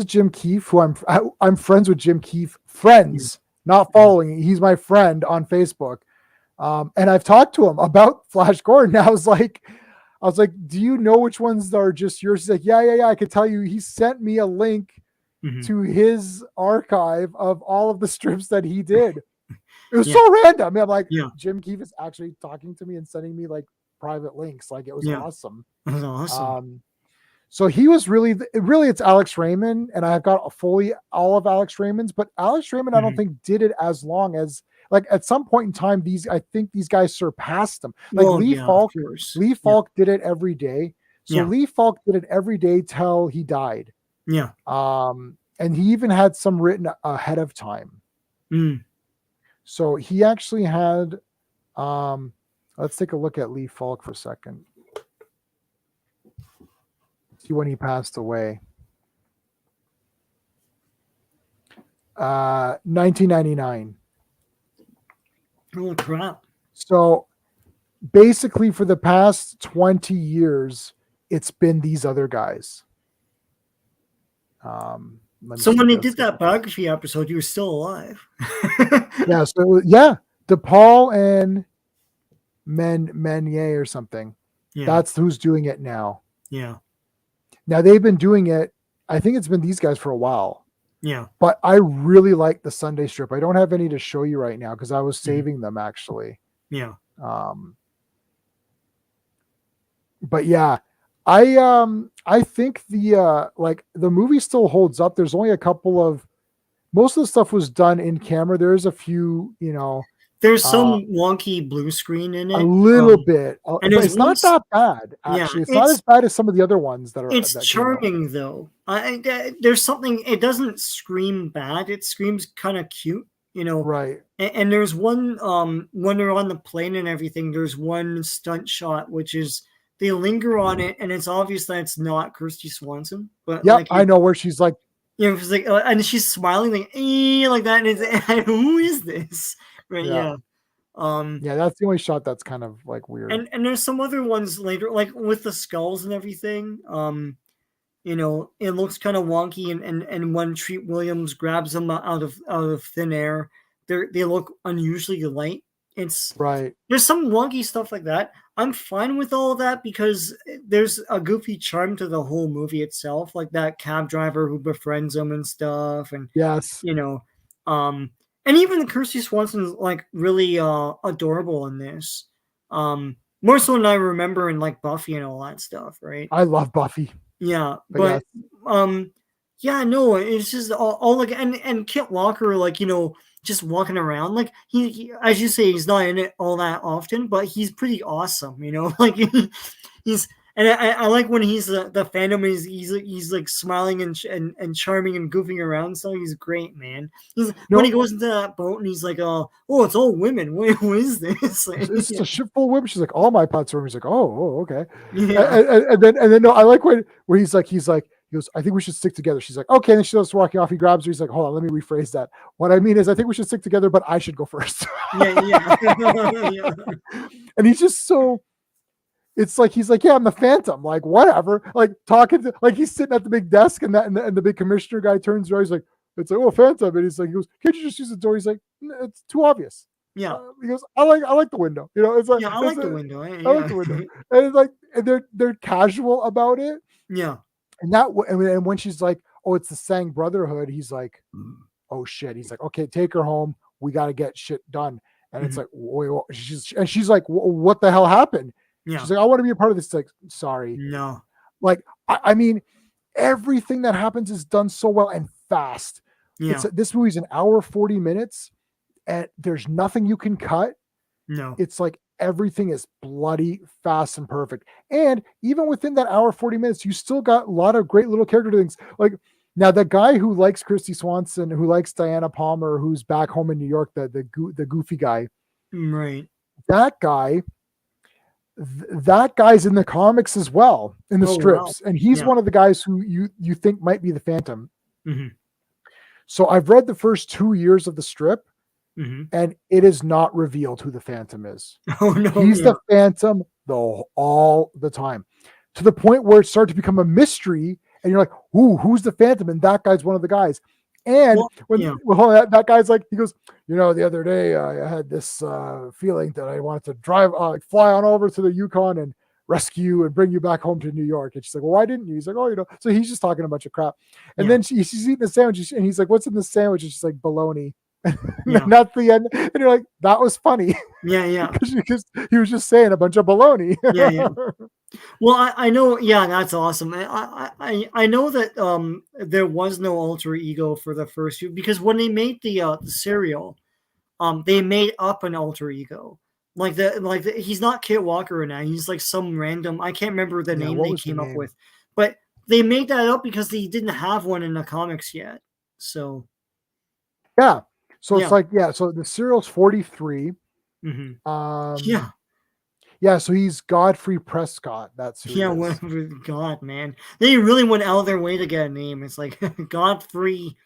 Jim Keefe, who I'm friends with Jim Keefe, friends, not following. He's my friend on Facebook, and I've talked to him about Flash Gordon. I was like, do you know which ones are just yours? He's like, yeah. I could tell you. He sent me a link to his archive of all of the strips that he did. It was so random. I mean, I'm like, Jim Keefe is actually talking to me and sending me like private links. Like, it was awesome. It was awesome. So he was really it's Alex Raymond, and I've got fully all of Alex Raymond's, but Alex Raymond I don't think did it as long as, like, at some point in time I think these guys surpassed him. Like Lee Falk did it every day. So Lee Falk did it every day till he died. Yeah. And he even had some written ahead of time. So he actually had let's take a look at Lee Falk for a second. See when he passed away. 1999. Holy crap. So basically for the past 20 years, it's been these other guys. So when they did that biography episode, you were still alive. Yeah. So DePaul and Meunier or something. Yeah. That's who's doing it now. Yeah. Now they've been doing it. I think it's been these guys for a while. Yeah. But I really like the Sunday strip. I don't have any to show you right now because I was saving them actually. Yeah. But yeah, I think the movie still holds up. There's only a couple of, most of the stuff was done in camera. There's a few, there's some wonky blue screen in it. A little bit. And it's not that bad, actually. It's not as bad as some of the other ones that are. It's charming, though. There's something, it doesn't scream bad. It screams kind of cute, Right. And there's one, when they're on the plane and everything, there's one stunt shot, which is, they linger on it, and it's obvious that it's not Kirsty Swanson. But yeah, I know where she's like, she's like, and she's smiling like that, and who is this? Right? Yeah. That's the only shot that's kind of like weird. And there's some other ones later, like with the skulls and everything. It looks kind of wonky, and when Treat Williams grabs them out of thin air, they look unusually light. It's right. There's some wonky stuff like that. I'm fine with all of that because there's a goofy charm to the whole movie itself, like that cab driver who befriends him and stuff. And yes, and even the Kirsty Swanson's like really adorable in this. More so than I remember in like Buffy and all that stuff, right? I love Buffy. Yeah, but no, it's just all like and Kit Walker, like just walking around, like he as you say, he's not in it all that often, but he's pretty awesome, like he's. And I like when he's the Phantom. He's like smiling and charming and goofing around. So he's great, man. When he goes into that boat and he's like, oh, it's all women. What is this? Like, it's a ship full of women. She's like, all my pots are women. He's like, oh, okay. Yeah. And then no, I like when he's like, he goes, I think we should stick together. She's like, okay. And then she starts walking off. He grabs her. He's like, hold on, let me rephrase that. What I mean is, I think we should stick together, but I should go first. Yeah. And he's just so. It's like he's like, yeah, I'm the Phantom, like whatever, like talking to, like he's sitting at the big desk, and the big commissioner guy turns around, he's like, it's like, oh, Phantom, and he goes, can't you just use the door? He's like, it's too obvious. Yeah, he goes, I like the window, it's like, I like the window. I like the window, and it's like, and they're casual about it. Yeah, and when she's like, oh, it's the Sang Brotherhood, he's like, oh shit, he's like, okay, take her home, we got to get shit done, and it's like, wait, she's like, what the hell happened? Yeah. She's like, I want to be a part of this. It's like, sorry. No. Like, I mean, everything that happens is done so well and fast. Yeah. This movie's an hour, 40 minutes, and there's nothing you can cut. No. It's like everything is bloody fast and perfect. And even within that hour, 40 minutes, you still got a lot of great little character things. Like, now the guy who likes Kirsty Swanson, who likes Diana Palmer, who's back home in New York, the goofy guy. Right. That guy, that guy's in the comics as well, in the strips, wow. and he's one of the guys who you think might be the Phantom. Mm-hmm. So I've read the first 2 years of the strip, Mm-hmm. and it is not revealed who the Phantom is. Oh no, he's the Phantom all the time, to the point where it started to become a mystery, and you're like, "Ooh, who's the Phantom?" And that guy's one of the guys. And that guy's like, he goes, the other day I had this feeling that I wanted to drive, fly on over to the Yukon and rescue you and bring you back home to New York. And she's like, well, why didn't you? He's like, oh, so he's just talking a bunch of crap. And then she's eating a sandwich, and he's like, what's in the sandwich? And she's like, bologna. And that's the end. And you're like, that was funny. Yeah. because he was just saying a bunch of baloney. Yeah. Well, I know. Yeah, that's awesome. I know that there was no alter ego for the first few, because when they made the cereal, they made up an alter ego. He's not Kit Walker now. He's like some random. I can't remember the name they came up with, but they made that up because they didn't have one in the comics yet. So yeah. So it's like, so the cereal's 43. Mm-hmm. Yeah, so he's Godfrey Prescott. That's who. Yeah, whatever. God, man, they really went out of their way to get a name. It's like Godfrey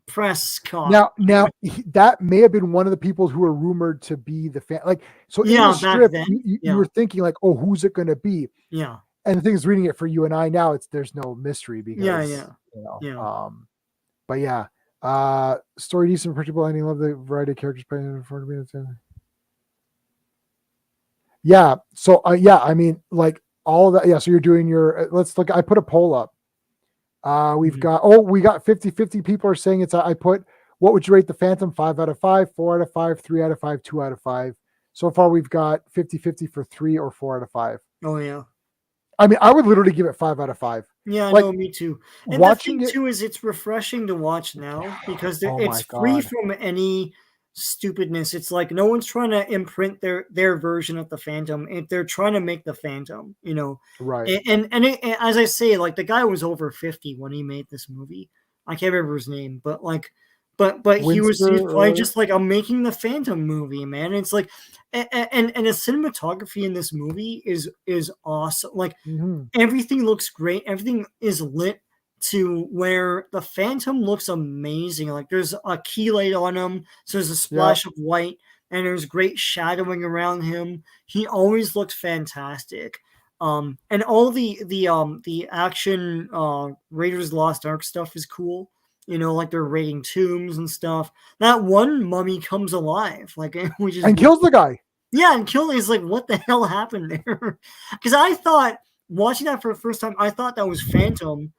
Prescott. Now that may have been one of the people who were rumored to be the fan. Like, so in the strip, you were thinking like, oh, who's it going to be? Yeah. And the thing is, reading it for you and I now, there's no mystery because But yeah, story decent, predictable ending. Love the variety of characters playing in front of me. Yeah. So I mean, like all of that. Yeah. So you're doing your. Let's look. I put a poll up. We got 50-50 people are saying it's. I put, what would you rate the Phantom? 5 out of 5, 4 out of 5, 3 out of 5, 2 out of 5. So far, we've got 50-50 for 3 or 4 out of 5. Oh yeah. I mean, I would literally give it 5 out of 5. Yeah, like, no, me too. And watching the thing too is it's refreshing to watch now because it's free from any stupidness. It's like no one's trying to imprint their version of the Phantom. They're trying to make the Phantom, right? And as I say, like the guy was over 50 when he made this movie. I can't remember his name, but like. But he was probably just like, I'm making the Phantom movie, man. And it's like, and the cinematography in this movie is awesome. Like everything looks great. Everything is lit to where the Phantom looks amazing. Like there's a key light on him, so there's a splash of white, and there's great shadowing around him. He always looks fantastic. And all the action Raiders Lost Ark stuff is cool. Like they're raiding tombs and stuff. That one mummy comes alive, like and kills the guy. Yeah, and kills. He's like, what the hell happened there? Because I thought, watching that for the first time, I thought that was Phantom,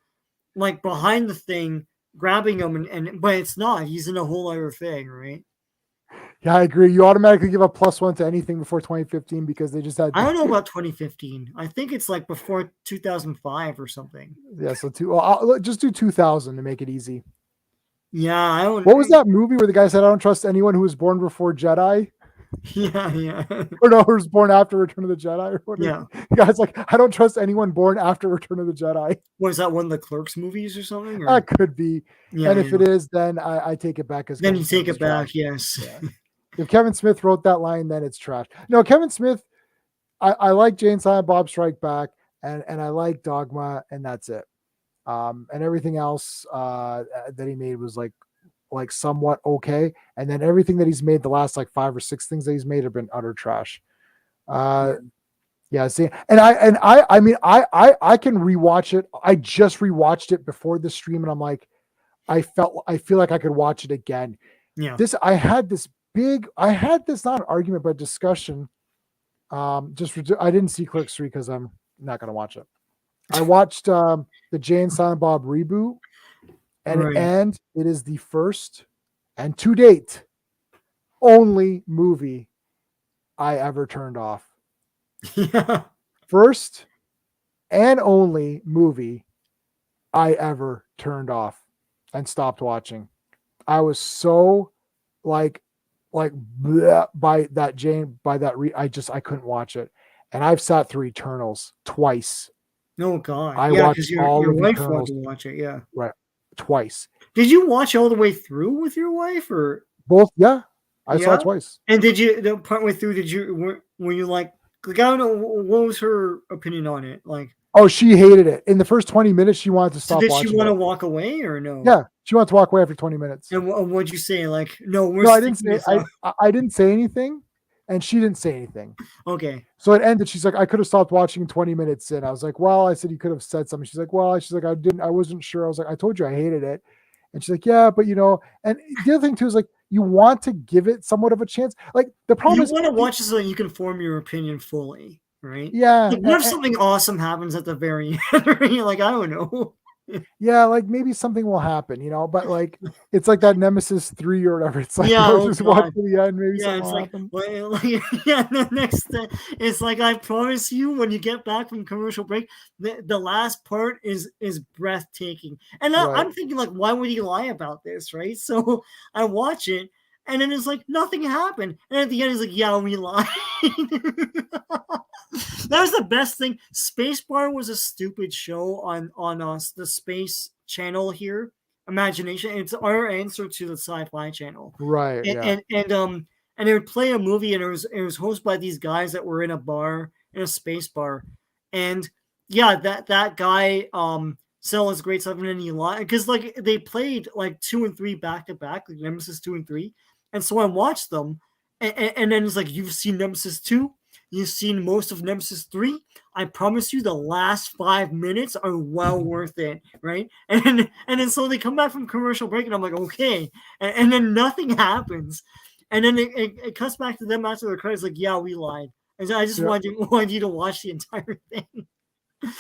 like behind the thing, grabbing him, but it's not. He's in a whole other thing, right? Yeah, I agree. You automatically give a +1 to anything before 2015 because they just had. I don't know about 2015. I think it's like before 2005 or something. Yeah, so I'll just do 2000 to make it easy. Yeah, I don't. What was that movie where the guy said, "I don't trust anyone who was born before Jedi"? Yeah. Or no, who was born after Return of the Jedi? Or whatever. Yeah. The guy's like, "I don't trust anyone born after Return of the Jedi." Was that one of the Clerks movies or something? Or? That could be. Yeah, and if it is, then I take it back. Then you take it back. Yes. Yeah. If Kevin Smith wrote that line, then it's trash. No, Kevin Smith. I like Jane Silent Bob Strike Back, and I like Dogma, and that's it. And everything else that he made was like somewhat okay, and then everything that he's made, the last like 5 or 6 things that he's made have been utter trash. Yeah, see, and I mean I can rewatch it. I just rewatched it before the stream, and I'm like, I feel like I could watch it again. Yeah, I had this not an argument but discussion. I didn't see Clerks 3 because I'm not gonna watch it. I watched the Jane Silent Bob reboot. And it is the first and to date only movie I ever turned off. Yeah. First and only movie I ever turned off and stopped watching. I was so like bleh, by that I couldn't watch it. And I've sat through Eternals twice. Oh God. I watched all your of wife Eternals. wanted to watch it, yeah. Right. Twice. Did you watch all the way through with your wife, or both? Yeah, I saw it twice. And did you, the partway through, were you like, Like, I don't know, what was her opinion on it? Like, oh, she hated it. In the first 20 minutes, she wanted to so stop did she watching want to it. walk away or no? Yeah, she wanted to walk away after 20 minutes. And what'd you say? Like, no, we're No, I didn't sticking say this out. I didn't say anything, and she didn't say anything. Okay. So it ended. She's like, I could have stopped watching 20 minutes in. I was like, well, I said you could have said something. She's like, well, she's like, I wasn't sure. I was like, I told you I hated it. And she's like, yeah, but and the other thing too is like, you want to give it somewhat of a chance. Like the problem You is want to watch it so that you can form your opinion fully, right? yeah. Like, what if something awesome happens at the very end? You're like, I don't know. Yeah, like maybe something will happen, but like it's like that Nemesis 3 or whatever. It's like, Yeah, oh just watch god. to the end, maybe Yeah, something it's will like, happen. well, like yeah, the next it's like, I promise you, when you get back from commercial break, the last part is breathtaking. And Right. I'm thinking, like, why would he lie about this, right? So I watch it, and then it's like nothing happened. And at the end, he's like, yeah, we lied. That was the best thing. Spacebar was a stupid show on us, the Space Channel here. Imagination. It's our answer to the Sci-Fi Channel. Right. Yeah. And they would play a movie, and it was hosted by these guys that were in a bar, in a space bar, and yeah, that guy sells great stuff, and then he lied because like they played like 2 and 3 back to back, like Nemesis 2 and 3, and so I watched them, and then it's like, you've seen Nemesis 2, you've seen most of Nemesis 3. I promise you, the last 5 minutes are well worth it, right? And then so they come back from commercial break, and I'm like, okay, and then nothing happens, and then it cuts back to them after the credits, like, yeah, we lied. And so I just wanted you to watch the entire thing.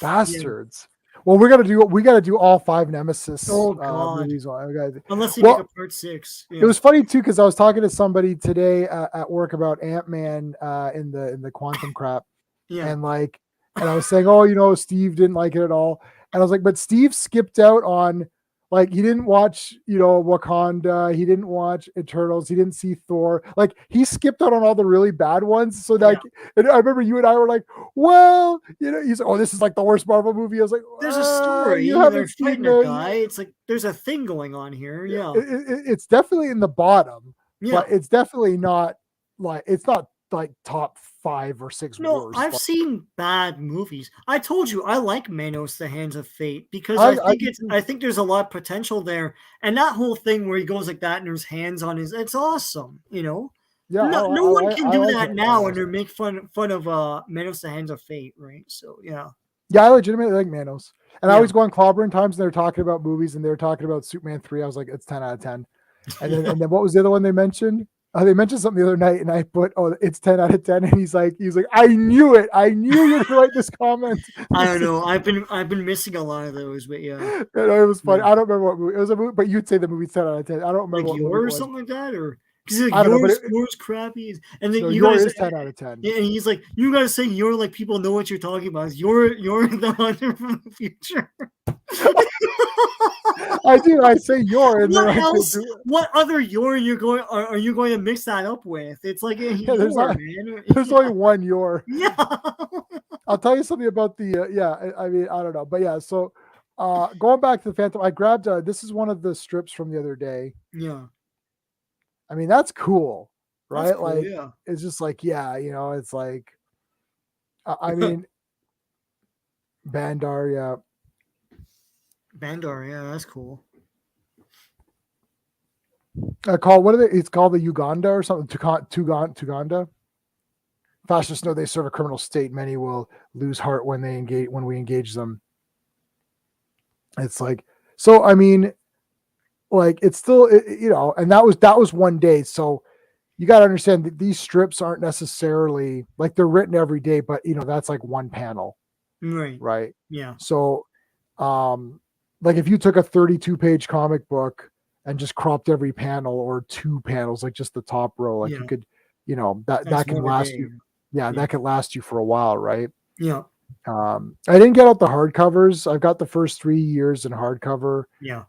Bastards. Yeah. Well, we got to do all 5 Nemesis movies. Unless they make a part 6. Yeah. It was funny too because I was talking to somebody today at work about Ant-Man in the quantum crap, and I was saying, oh, Steve didn't like it at all, and I was like, but Steve skipped out on, like, he didn't watch, Wakanda, he didn't watch Eternals, he didn't see Thor, like he skipped out on all the really bad ones. So like, and I remember you and I were like, well, he's like, oh, this is like the worst Marvel movie. I was like, there's a story. You haven't seen a guy. It's like there's a thing going on here. Yeah, it's definitely in the bottom, but it's definitely not like, it's not like top 5 or 6 No, worst. I've seen bad movies. I told you I like Manos: The Hands of Fate because I think there's a lot of potential there, and that whole thing where he goes like that and there's hands on it's awesome. Yeah, no one can do that now, and they make fun of Manos: The Hands of Fate, right? So yeah, I legitimately like Manos, and I always go on Clobberin times and they're talking about movies and they're talking about Superman 3. I was like, it's 10 out of 10. And then and then what was the other one they mentioned? They mentioned something the other night, and I put, "Oh, it's 10 out of 10." And he's like, "I knew it. I knew you were gonna write this comment." I don't know. I've been missing a lot of those, but yeah, it was funny. I don't remember what movie it was. A movie, but you'd say the movie's 10 out of 10. I don't remember like what movie yours it was. Something like that, or because like yours crappy, and then yours is 10 out of 10. And he's like, you guys say you're like, people know what you're talking about. You're the hunter from the future. I do. I say you're. And what else? What other you're are you going to mix that up with? It's like there's only one you're. Yeah. I'll tell you something about the I mean, I don't know, but yeah. So going back to the Phantom, I grabbed this is one of the strips from the other day. Yeah. I mean, that's cool, right? That's cool, like, yeah. It's just like, it's like, I mean, Bandar, yeah. Bandar, yeah, that's cool. It's called the Uganda or something. Tuganda. Fascists know they serve a criminal state. Many will lose heart when we engage them. It's like, so I mean, like, it's still, and that was one day. So you got to understand that these strips aren't necessarily like they're written every day, but that's like one panel. Right. Yeah. So, like if you took a 32-page comic book and just cropped every panel or 2 panels, like just the top row, like you could, that can last you. Yeah, that could last you for a while, right? Yeah. I didn't get out the hardcovers. I've got the first 3 years in hardcover. Yeah.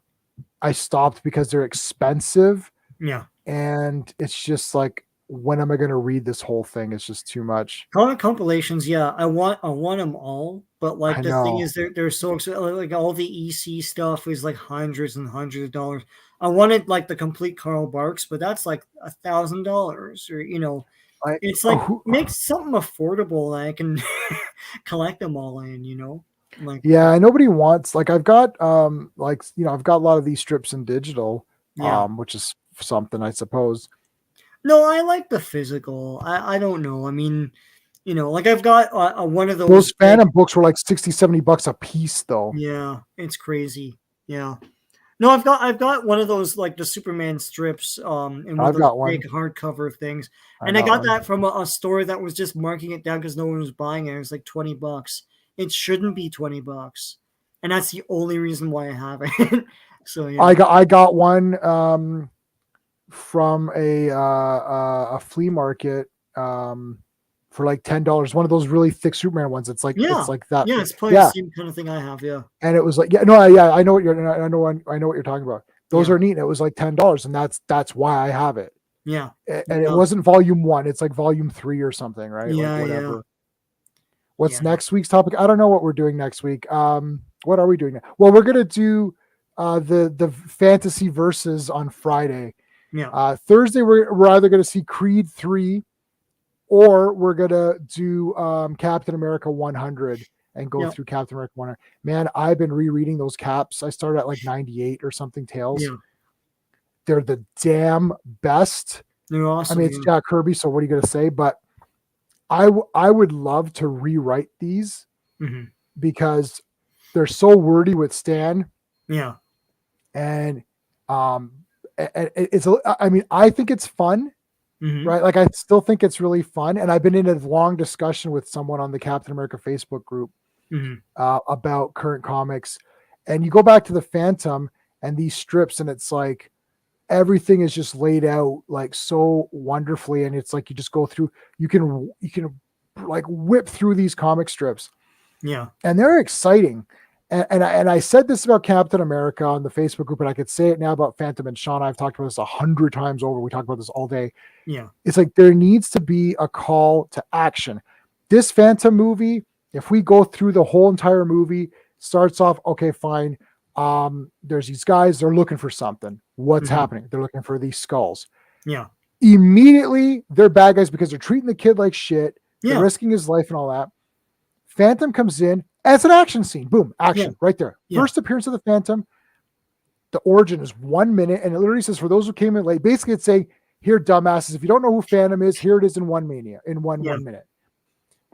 I stopped because they're expensive. Yeah. And it's just like, when am I going to read this whole thing? It's just too much. Comic compilations, yeah, I want them all, but like the thing is, they're so expensive. Like all the EC stuff is like hundreds and hundreds of dollars. I wanted like the complete Carl Barks, but that's like $1,000, or It's like make something affordable that I can collect them all in, Like nobody wants I've got I've got a lot of these strips in digital, which is something, I suppose. No, I like the physical. I don't know. I mean, I've got one of Those Phantom books were like $60-$70 a piece, though. Yeah, it's crazy. Yeah. No, I've got one of those like the Superman strips, and one of those big hardcover things, and I got that from a store that was just marking it down because no one was buying it. It was like $20. It shouldn't be $20, and that's the only reason why I have it. So yeah, I got one from a flea market for like $10. One of those really thick Superman ones. It's like that. Yeah, it's probably the same kind of thing I have. Yeah, and it was like I know what you're talking about. Those are neat. And it was like $10, and that's why I have it. Yeah, and it wasn't volume 1. It's like volume 3 or something, right? Yeah, like whatever. Yeah. What's next week's topic? I don't know what we're doing next week. What are we doing? Well, we're gonna do the fantasy verses on Friday. Yeah. Thursday we're either gonna see Creed 3, or we're gonna do Captain America 100 and go through Captain America 100. Man, I've been rereading those caps. I started at like 98 or something tales. Yeah. They're the damn best. They're awesome. I mean, it's Jack Kirby, so what are you gonna say? But I would love to rewrite these because they're so wordy with Stan. Yeah. And it's I mean, I think it's fun. Right. Like I still think it's really fun. And I've been in a long discussion with someone on the Captain America Facebook group about current comics. And you go back to the Phantom and these strips, and it's like everything is just laid out like so wonderfully. And it's like you just go through, you can like whip through these comic strips. Yeah. And they're exciting. And I said this about Captain America on the Facebook group, but I could say it now about Phantom. And Sean, I've talked about this 100 times over. We talk about this all day. Yeah. It's like there needs to be a call to action. This Phantom movie, if we go through the whole entire movie, starts off, okay, fine. There's these guys, they're looking for something. What's happening? They're looking for these skulls. Yeah. Immediately, they're bad guys because they're treating the kid like shit. Yeah. They're risking his life and all that. Phantom comes in. As an action scene, boom, action right there. Yeah. First appearance of the Phantom. The origin is 1 minute, and it literally says, for those who came in late, basically it's saying, here, dumbasses, if you don't know who Phantom is, here it is in 1 minute.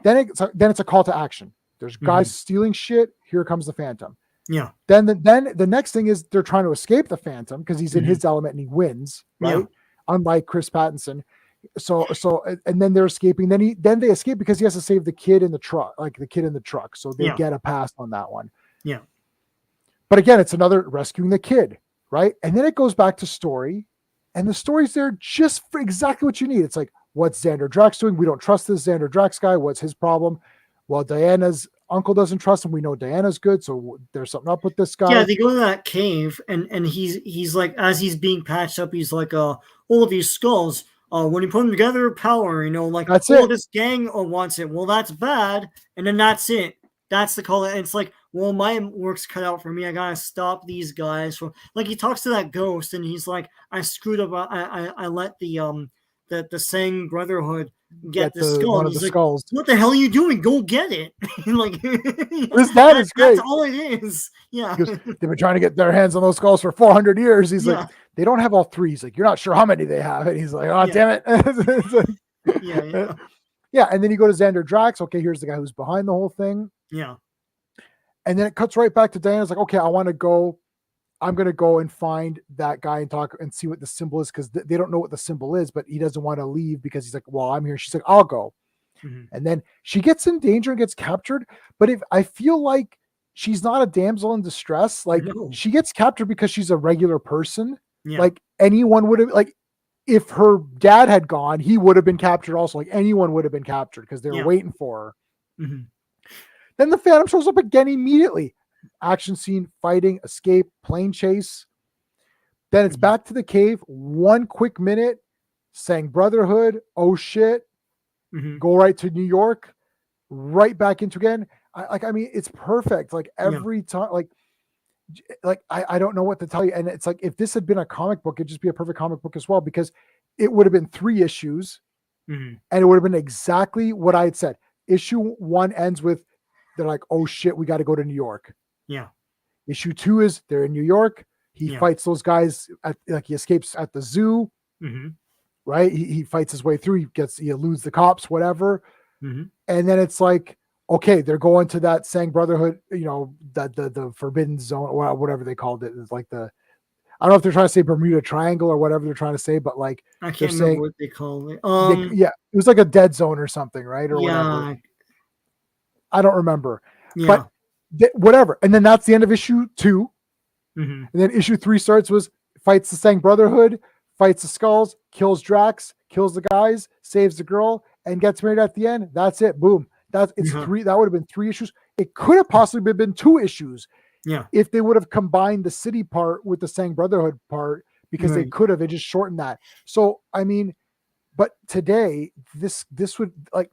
Then it's a call to action. There's guys stealing shit. Here comes the Phantom. Yeah. Then the next thing is they're trying to escape the Phantom because he's in his element and he wins, right? Yeah. Unlike Chris Pattinson. So and then they're escaping. Then they escape because he has to save the kid in the truck, like the kid in the truck. So they get a pass on that one. Yeah. But again, it's another rescuing the kid, right? And then it goes back to story, and the story's there just for exactly what you need. It's like, what's Xander Drax doing? We don't trust this Xander Drax guy. What's his problem? Well, Diana's uncle doesn't trust him. We know Diana's good, so there's something up with this guy. Yeah, they go to that cave, and he's like, as he's being patched up, he's like, all of these skulls. When you put them together, power, like, that's this gang wants it. Well, that's bad. And then that's it. That's the call. And it's like, well, my work's cut out for me. I gotta stop these guys from, like, he talks to that ghost, and he's like, I screwed up. I let the Sang Brotherhood get the skull. One of the skulls. What the hell are you doing? Go get it. Like, that is great. That's all it is. Yeah. They've been trying to get their hands on those skulls for 400 years. He's like, they don't have all three. He's like, you're not sure how many they have. And he's like, oh, damn it. Yeah. And then you go to Xander Drax. Okay, here's the guy who's behind the whole thing. Yeah. And then it cuts right back to Diana's like, okay, I'm going to go and find that guy and talk and see what the symbol is, because they don't know what the symbol is, but he doesn't want to leave because he's like, well, I'm here. She's like, I'll go. And then she gets in danger and gets captured. But if I feel like she's not a damsel in distress, like she gets captured because she's a regular person. Yeah. Like anyone would have, like if her dad had gone, he would have been captured also. Like anyone would have been captured because they were waiting for her. Then the Phantom shows up again immediately. Action scene, fighting, escape, plane chase. Then it's back to the cave. 1 quick minute, Sang Brotherhood. Oh shit. Go right to New York. Right back into again. I mean, it's perfect. Like every time, like I don't know what to tell you. And it's like, if this had been a comic book, it'd just be a perfect comic book as well, because it would have been 3 issues. and it would have been exactly what I had said. Issue 1 ends with they're like, oh shit, we got to go to New York. Yeah. Issue 2 is they're in New York. He fights those guys he escapes at the zoo. Right? He fights his way through. He eludes the cops, whatever. And then it's like, okay, they're going to that Sang Brotherhood, that the Forbidden Zone, whatever they called it. It's like I don't know if they're trying to say Bermuda Triangle or whatever they're trying to say, but like I can't remember what they call it. It was like a dead zone or something, right? Or whatever. I don't remember. But whatever. And then that's the end of issue 2. And then issue 3 starts fights the Sang Brotherhood, fights the Skulls, kills Drax, kills the guys, saves the girl, and gets married at the end. That's it. Boom. It's 3. That would have been 3 issues. It could have possibly been 2 issues. Yeah. If they would have combined the city part with the Sang Brotherhood part, because they could have, it just shortened that. So, I mean, but today, this would, like,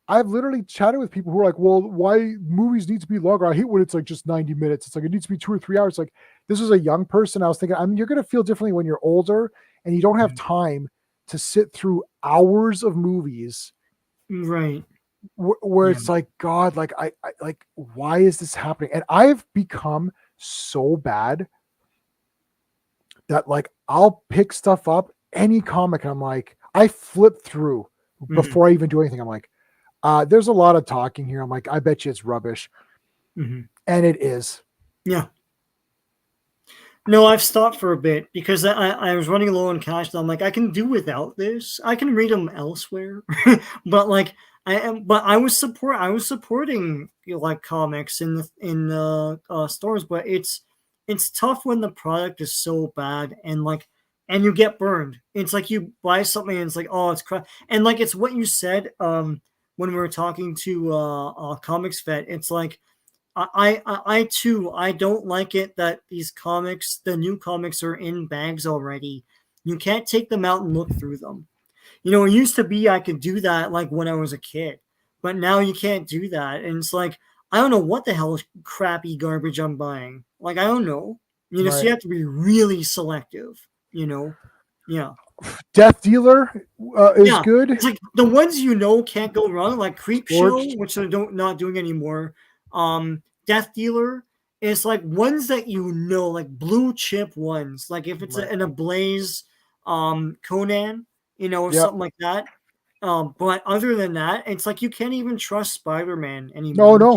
I've literally chatted with people who are like, well, why movies need to be longer? I hate when it's like just 90 minutes. It's like, it needs to be 2 or 3 hours. Like, this was a young person. I was thinking, you're going to feel differently when you're older and you don't have time to sit through hours of movies. Right. Where it's like, God, like, I like, why is this happening? And I've become so bad that like, I'll pick stuff up, any comic, and I'm like, I flip through before I even do anything. I'm like, there's a lot of talking here. I'm like, I bet you it's rubbish. And it is. Yeah. No, I've stopped for a bit because I was running low on cash. And I'm like, I can do without this. I can read them elsewhere. But like, I was supporting like comics in stores, but it's tough when the product is so bad and you get burned. It's like you buy something and it's like, oh, it's crap. And like, it's what you said when we were talking to Comics Vet. It's like, I too, I don't like it that these comics, the new comics, are in bags already. You can't take them out and look through them. It used to be I could do that like when I was a kid, but now you can't do that. And it's like, I don't know what the hell crappy garbage I'm buying. Like, I don't know. Right. So you have to be really selective, Yeah. Death Dealer is good. It's like the ones can't go wrong, like Creep Show, which they're not doing anymore. Death Dealer is like ones that like blue chip ones. Like if it's in a Blaze, Conan, or something like that. But other than that, it's like you can't even trust Spider-Man anymore. No.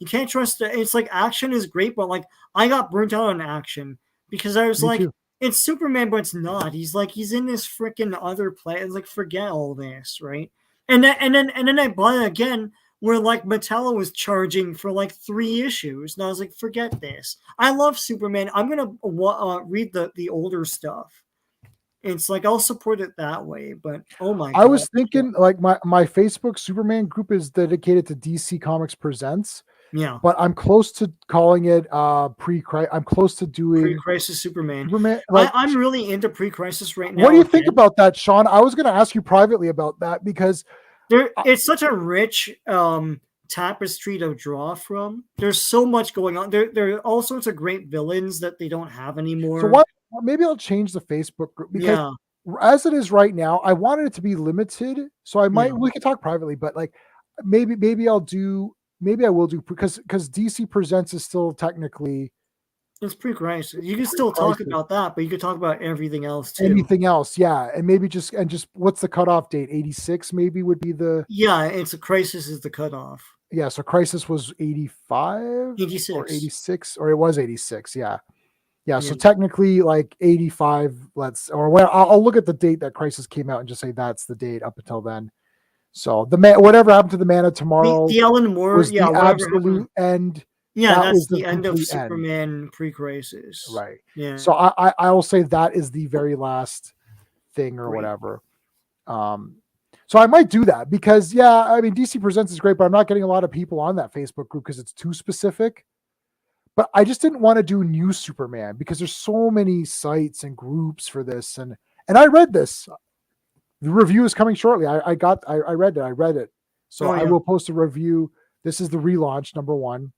You can't trust. It's like action is great, but like I got burnt out on action because I was like, it's Superman, but it's not. He's in this freaking other place. It's like, forget all this, right? And then I bought it again where like Metallo was charging for like 3 issues, and I was like, forget this. I love Superman. I'm gonna read the older stuff. It's like I'll support it that way, but oh my God. I was thinking like my Facebook Superman group is dedicated to DC Comics Presents. Yeah. But I'm close to calling it pre-crisis. I'm close to doing pre-crisis Superman. Like, I'm really into pre-crisis right now. What do you think about that, Sean? I was going to ask you privately about that because it's such a rich tapestry to draw from. There's so much going on. There are all sorts of great villains that they don't have anymore. So maybe I'll change the Facebook group because as it is right now, I wanted it to be limited. So we could talk privately, but like maybe I will do because DC Presents is still technically it's pre-crisis. You can still talk about that, but you could talk about everything else too. Anything else, yeah, and maybe just what's the cutoff date? 86 maybe would be the it's a crisis is the cutoff. Yeah, so crisis was 85, 86 or 86, or it was 86. Yeah. So technically, like 85. I'll look at the date that crisis came out and just say that's the date up until then. So whatever happened to the Man of Tomorrow, the Alan Moore, was the absolute end. Yeah, that's the end of Superman pre-crisis. Right. Yeah. So I will say that is the very last thing or whatever. So I might do that because I mean DC Presents is great, but I'm not getting a lot of people on that Facebook group because it's too specific. But I just didn't want to do New Superman because there's so many sites and groups for this, and I read this. The review is coming shortly. I read it. So I will post a review. This is the relaunch, number 1.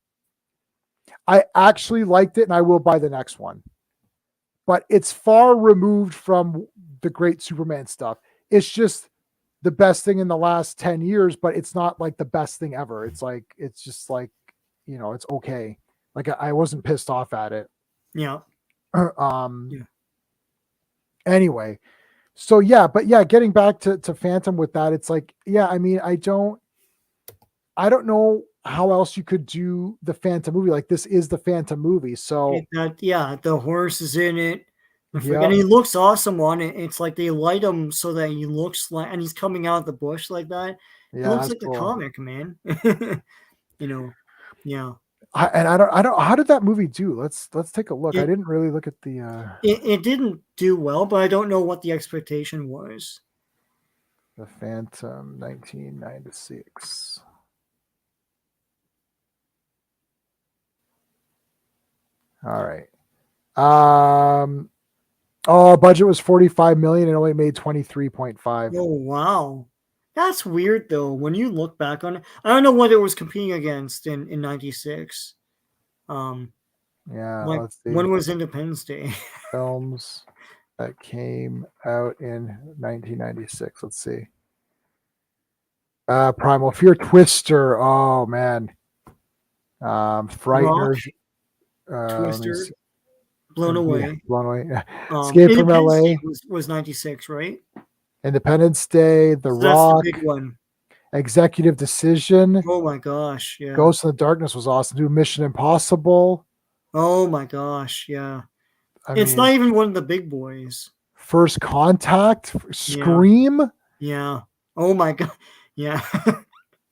I actually liked it and I will buy the next one. But it's far removed from the great Superman stuff. It's just the best thing in the last 10 years, but it's not like the best thing ever. It's like, it's just like, it's okay. Like I wasn't pissed off at it. Yeah. Anyway, so yeah, but yeah, getting back to Phantom with that, it's like, yeah, I mean, I don't know how else you could do the Phantom movie. Like, this is the Phantom movie. So the horse is in it. Yeah. And he looks awesome on it. It's like they light him so that he looks like, and he's coming out of the bush like that. Yeah, it looks like cool. the comic, man. Yeah. I don't. How did that movie do? Let's take a look. I didn't really look at the. It didn't do well, but I don't know what the expectation was. The Phantom, 1996. All right. Budget was 45 million and only made 23.5. Oh wow. That's weird though. When you look back on it, I don't know what it was competing against in 96. Yeah, like, let's see. When was Independence Day? Films that came out in 1996. Let's see. Primal Fear, Twister. Oh man. Frighteners. Twister. Blown Away. Blown Away. Escape from LA was 96, right? Independence Day, The Rock. That's the big one. Executive Decision. Oh my gosh, yeah. Ghost in the Darkness was awesome. Do Mission Impossible. Oh my gosh, yeah. It's not even one of the big boys. First Contact, Scream. Yeah. Oh my god. Yeah.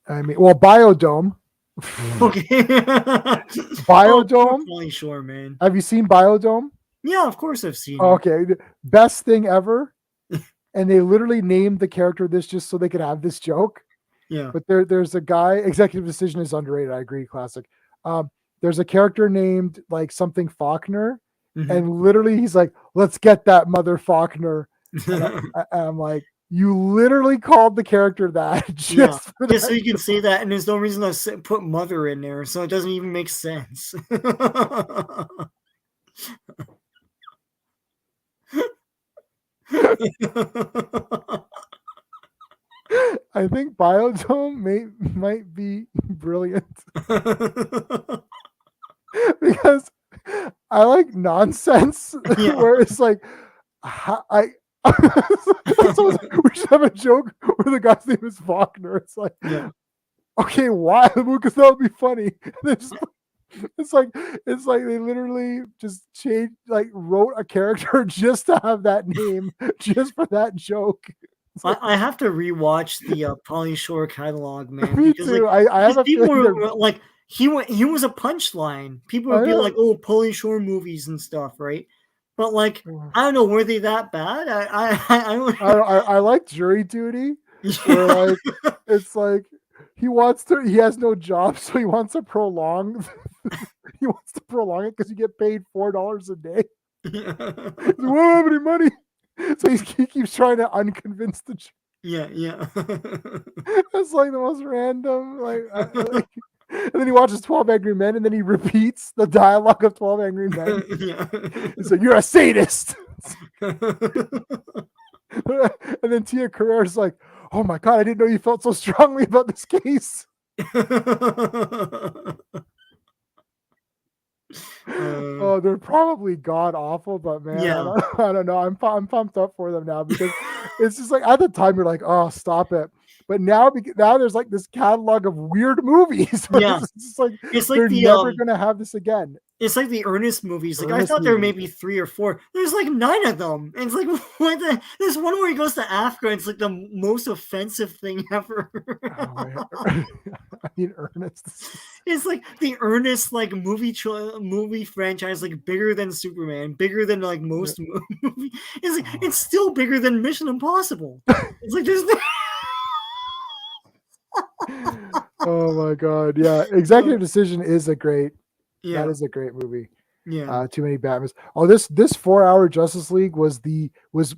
I mean, well, Biodome. Okay. Biodome. Really sure, man. Have you seen Biodome? Yeah, of course I've seen it. Okay. Best thing ever. And they literally named the character this just so they could have this joke. Yeah. But there's a guy, Executive Decision is underrated. I agree. Classic. There's a character named like something Faulkner. Mm-hmm. And literally he's like, let's get that mother Faulkner. And I'm like, you literally called the character that just so you can say that, and there's no reason to put mother in there, so it doesn't even make sense. I think Biodome might be brilliant because I like nonsense where it's like we should have a joke where the guy's name is Faulkner. It's like, okay, why? Because that would be funny. It's like they literally just wrote a character just to have that name, just for that joke. I have to rewatch the Pauly Shore catalog, man. Me too. I have a feeling like he was a punchline. People would be like, "Oh, Pauly Shore movies and stuff," right? But like, I don't know, were they that bad? I like Jury Duty. Where like it's like he has no job, so he wants to prolong. He wants to prolong it because you get paid $4 a day. We don't have any money, so he keeps trying to unconvince the. Yeah. That's like the most random. And then he watches 12 Angry Men, and then he repeats the dialogue of 12 Angry Men. So you're a sadist. And then Tia Carrere's like, oh my God, I didn't know you felt so strongly about this case. They're probably god awful, but man, I don't know. I'm pumped up for them now because it's just like at the time you're like, oh, stop it. But now there's like this catalog of weird movies. It's like they're never gonna have this again. It's like the Ernest movies. Like I thought there were maybe 3 or 4. There's like 9 of them. And it's like there's one where he goes to Africa. And it's like the most offensive thing ever. I mean, Ernest. It's like the Ernest like movie franchise, like bigger than Superman, bigger than like most movies. It's like it's still bigger than Mission Impossible. It's like there's. Oh my God! Yeah, Executive Decision is a great. That is a great movie. Yeah. Too many Batmans. Oh, this 4-hour Justice League was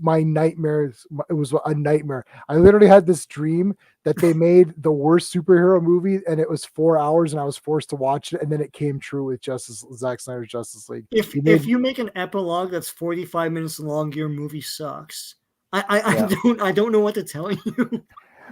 my nightmare. It was a nightmare. I literally had this dream that they made the worst superhero movie, and it was 4 hours, and I was forced to watch it, and then it came true with Zack Snyder's Justice League. If you make an epilogue that's 45 minutes long, your movie sucks. I don't know what to tell you.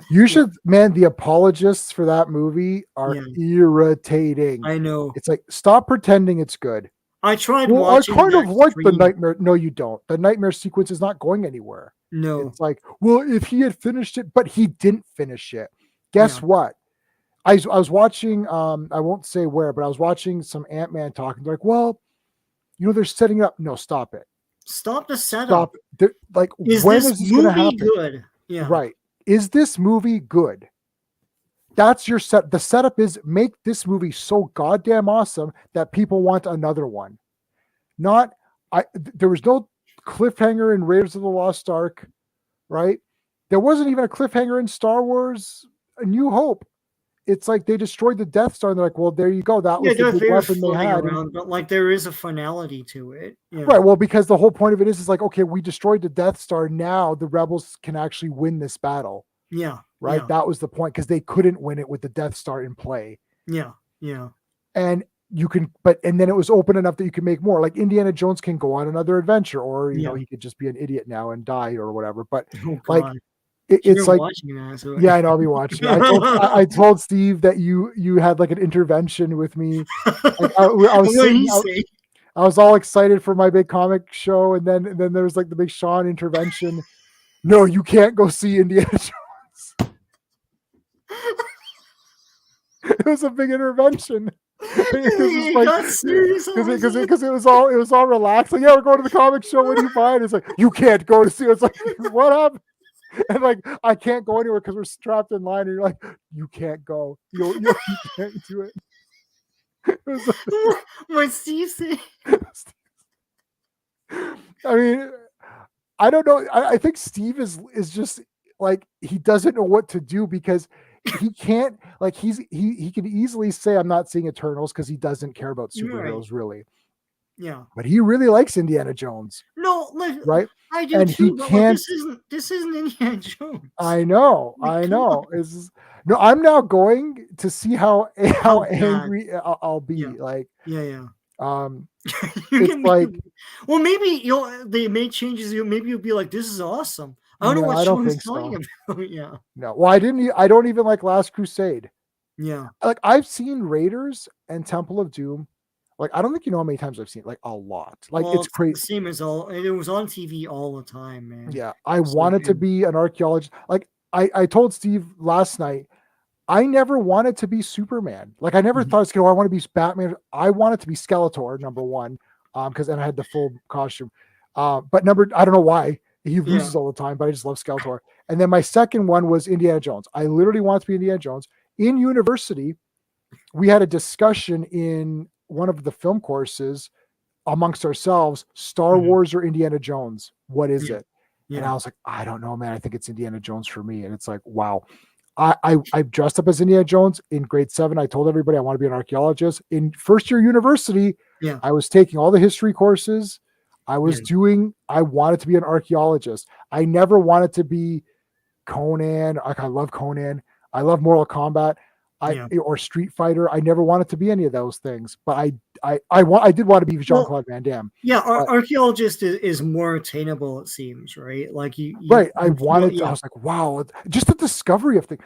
You should, man. The apologists for that movie are irritating. I know. It's like, stop pretending it's good. I tried Well, watching. I kind of like the nightmare. No, you don't. The nightmare sequence is not going anywhere. No. It's like, well, if he had finished it, but he didn't finish it. Guess what? I was watching, I won't say where, but I was watching some Ant-Man talking. They're like, well, they're setting it up. No, stop it. Stop the setup. Stop it. Like, when is this going to happen? Good? Yeah. Right. Is this movie good? That's your set. The setup is make this movie so goddamn awesome that people want another one. There was no cliffhanger in Raiders of the Lost Ark, right? There wasn't even a cliffhanger in Star Wars A New Hope. It's like they destroyed the Death Star and they're like, well, there you go. That was the big weapon they had. But like there is a finality to it. Yeah. Right. Well, because the whole point of it is like, okay, we destroyed the Death Star. Now the rebels can actually win this battle. Yeah. Right. Yeah. That was the point because they couldn't win it with the Death Star in play. Yeah. Yeah. And you can, and then it was open enough that you can make more. Like Indiana Jones can go on another adventure, or you know, he could just be an idiot now and die or whatever. But like, it's like, that, yeah, I know, I'll be watching. I told Steve that you had like an intervention with me. Like, I was all excited for my big comic show, and then there was like the big Sean intervention. No, you can't go see Indiana Jones. It was a big intervention. Because it was all relaxed. Like, yeah, we're going to the comic show. What do you find? It's like, you can't go to see it. It's like, what happened? And like, I can't go anywhere because we're strapped in line. And you're like, you can't go. You can't do it. What Steve say? I mean, I don't know. I think Steve is just like, he doesn't know what to do because he can't, like, he can easily say I'm not seeing Eternals because he doesn't care about superheroes really. Yeah, but he really likes Indiana Jones. No, like, right? I do and too. He can't. Like, this isn't Indiana Jones. I know. No, I'm now going to see how angry I'll be. Yeah. Like, yeah. It's like, well, maybe they made changes. Maybe you'll be like, this is awesome. I don't know what Sean is telling about. Yeah. No. Well, I don't even like Last Crusade. Yeah. Like, I've seen Raiders and Temple of Doom. Like, I don't think you know how many times I've seen it. Like, a lot. Like, it's crazy. The same as it was on TV all the time, man. Yeah. I wanted to be an archaeologist. Like, I told Steve last night, I never wanted to be Superman. Like, I never thought, I want to be Batman. I wanted to be Skeletor, number one, because then I had the full costume. But I don't know why. He loses all the time, but I just love Skeletor. And then my second one was Indiana Jones. I literally wanted to be Indiana Jones. In university, we had a discussion in one of the film courses amongst ourselves, Star Wars or Indiana Jones. What is it? Yeah. And I was like, I don't know, man. I think it's Indiana Jones for me. And it's like, wow. I dressed up as Indiana Jones in grade 7. I told everybody I want to be an archaeologist. In first year university, I was taking all the history courses. I wanted to be an archaeologist. I never wanted to be Conan. Like, I love Conan. I love Mortal Kombat. Or Street Fighter. I never wanted to be any of those things, but I did want to be Jean-Claude Van Damme. Yeah, archaeologist is more attainable, it seems, right? Like right. I was like, wow, just the discovery of things.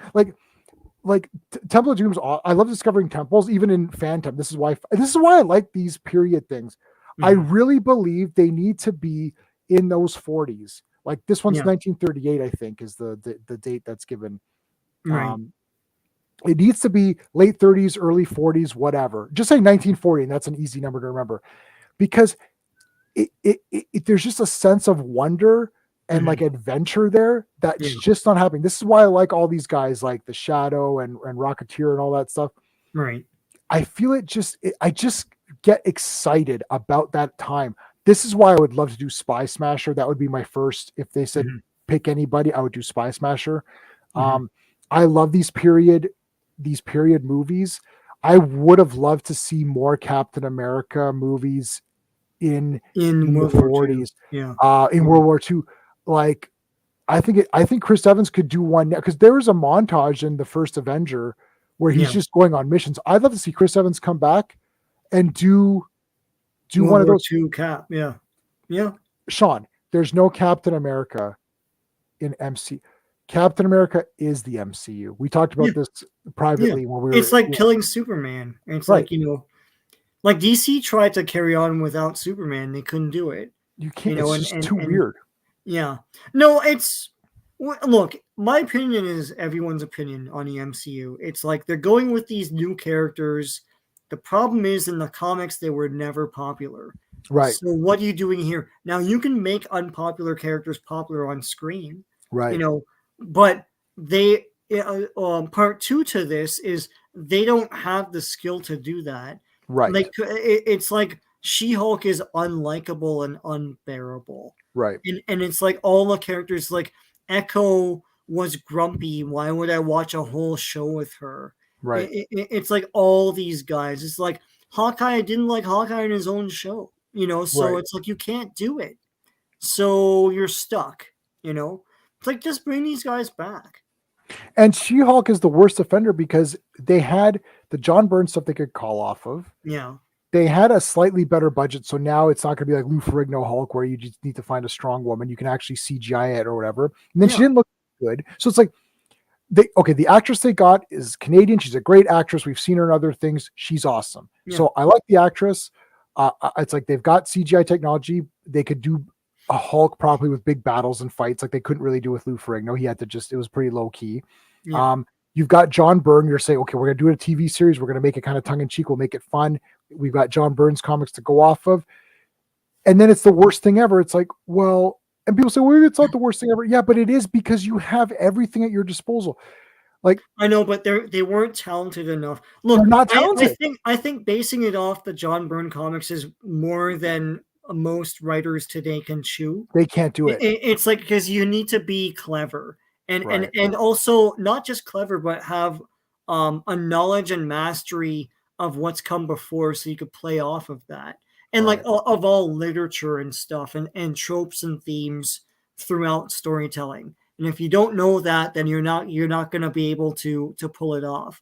Like Temple of Doom's. I love discovering temples, even in Phantom. This is why I like these period things. I really believe they need to be in those 40s. Like, this one's 1938, I think, is the date that's given. Right. It needs to be late 30s, early 40s, whatever. Just say 1940, and that's an easy number to remember, because there's just a sense of wonder and like adventure there that's just not happening. This is why I like all these guys like The Shadow and Rocketeer and all that stuff. Right. I feel I just get excited about that time. This is why I would love to do Spy Smasher. That would be my first. If they said pick anybody, I would do Spy Smasher. I love these period movies. I would have loved to see more Captain America movies in the 40s. In World War II. Like, I think Chris Evans could do one now, because there was a montage in the first Avenger where he's just going on missions. I'd love to see Chris Evans come back and do one of those. Cap. Yeah. Sean, there's no Captain America in MC. Captain America is the MCU. We talked about this privately when we were. It's like killing Superman. It's right. like, like DC tried to carry on without Superman. They couldn't do it. You can't. It's just too weird. Yeah. No, look, my opinion is everyone's opinion on the MCU. It's like they're going with these new characters. The problem is in the comics, they were never popular. Right. So what are you doing here? Now you can make unpopular characters popular on screen. Right. But they, part 2 to this is they don't have the skill to do that. Right. It's like She-Hulk is unlikable and unbearable. Right. And it's like all the characters, like Echo was grumpy. Why would I watch a whole show with her? Right. It's like all these guys. It's like Hawkeye didn't like Hawkeye in his own show, so It's like you can't do it. So you're stuck, It's like just bring these guys back. And She-Hulk is the worst offender because they had the John Byrne stuff they could call off of. Yeah. They had a slightly better budget, so now it's not going to be like Lou Ferrigno Hulk, where you just need to find a strong woman. You can actually CGI it or whatever. And then she didn't look good. So it's like, the actress they got is Canadian. She's a great actress. We've seen her in other things. She's awesome. Yeah. So I like the actress. It's like they've got CGI technology. They could do a Hulk properly with big battles and fights like they couldn't really do with Lou Ferrigno. He had to it was pretty low key. Yeah. You've got John Byrne. You're saying, okay, we're going to do a TV series. We're going to make it kind of tongue in cheek. We'll make it fun. We've got John Byrne's comics to go off of. And then it's the worst thing ever. It's like, well, and people say, well, it's not the worst thing ever. Yeah, but it is because you have everything at your disposal. Like, I know, but they weren't talented enough. Look, they're not talented. I think basing it off the John Byrne comics is more than most writers today can chew. They can't do it. It's like, because you need to be clever and also not just clever, but have a knowledge and mastery of what's come before, so you could play off of that. And like of all literature and stuff and tropes and themes throughout storytelling. And if you don't know that, then you're not going to be able to pull it off.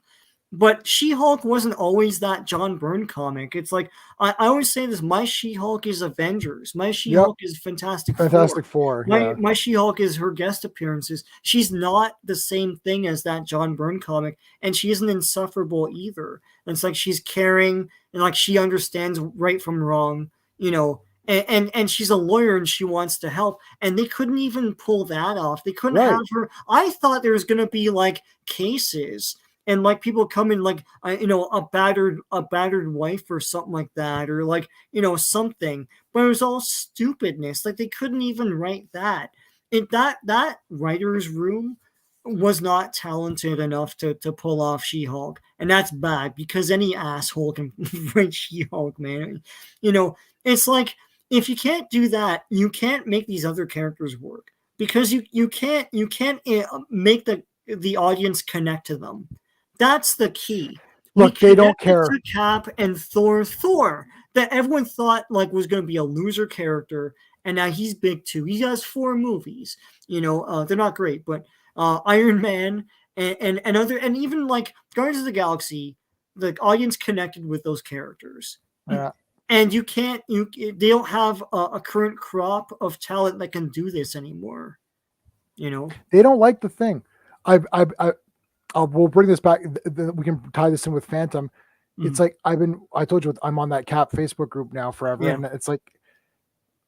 But She-Hulk wasn't always that John Byrne comic. It's like, I always say this, my She-Hulk is Avengers. My She-Hulk is Fantastic Four. My She-Hulk is her guest appearances. She's not the same thing as that John Byrne comic, and she isn't insufferable either. And it's like she's caring, and like she understands right from wrong, and she's a lawyer and she wants to help. And they couldn't even pull that off. They couldn't have her. I thought there was going to be like cases and like people come in like, a battered wife or something like that, or like, something, but it was all stupidness. Like they couldn't even write that. That writer's room was not talented enough to pull off She-Hulk. And that's bad because any asshole can write She-Hulk, man. It's like, if you can't do that, you can't make these other characters work because you can't make the audience connect to them. That's the key. Look, they don't care. Cap and Thor that everyone thought like was going to be a loser character, and now he's big too. He has 4 movies. They're not great, but Iron Man and other, and even like Guardians of the Galaxy, the audience connected with those characters. Yeah. And they don't have a current crop of talent that can do this anymore. They don't like the thing. We'll bring this back. We can tie this in with Phantom. Mm-hmm. It's like I told you, I'm on that Cap Facebook group now forever. Yeah. And it's like,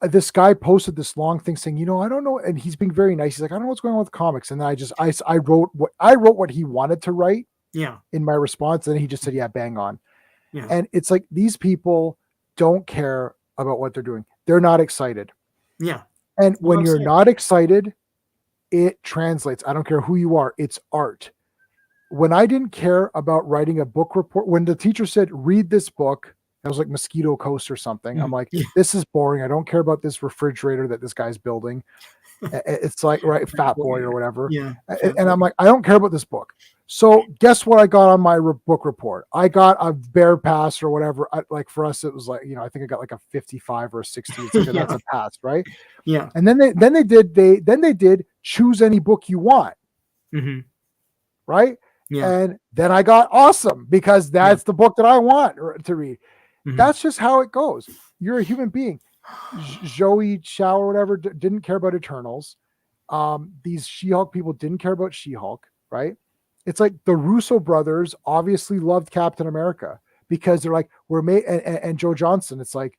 this guy posted this long thing saying, I don't know. And he's being very nice. He's like, I don't know what's going on with comics. And then I wrote what he wanted to write. Yeah. In my response. And he just said, yeah, bang on. Yeah. And it's like, these people don't care about what they're doing. They're not excited. Yeah. And when you're not excited, it translates. I don't care who you are. It's art. When I didn't care about writing a book report, when the teacher said, read this book, it was like Mosquito Coast or something. I'm like, this is boring. I don't care about this refrigerator that this guy's building. It's like, Fat Boy or whatever. Yeah. And I'm like, I don't care about this book. So guess what I got on my book report? I got a Bear Pass or whatever. Like for us, it was like, I think I got like a 55 or a 60. It's like, that's a pass, right? Yeah. And then they did choose any book you want. Mm-hmm. Right. Yeah. And then I got Awesome because that's the book that I want to read. Mm-hmm. That's just how it goes. You're a human being. Zoe Chow or whatever didn't care about Eternals. these She-Hulk people didn't care about She-Hulk, right? It's like the Russo brothers obviously loved Captain America because they're like, and Joe Johnston, it's like,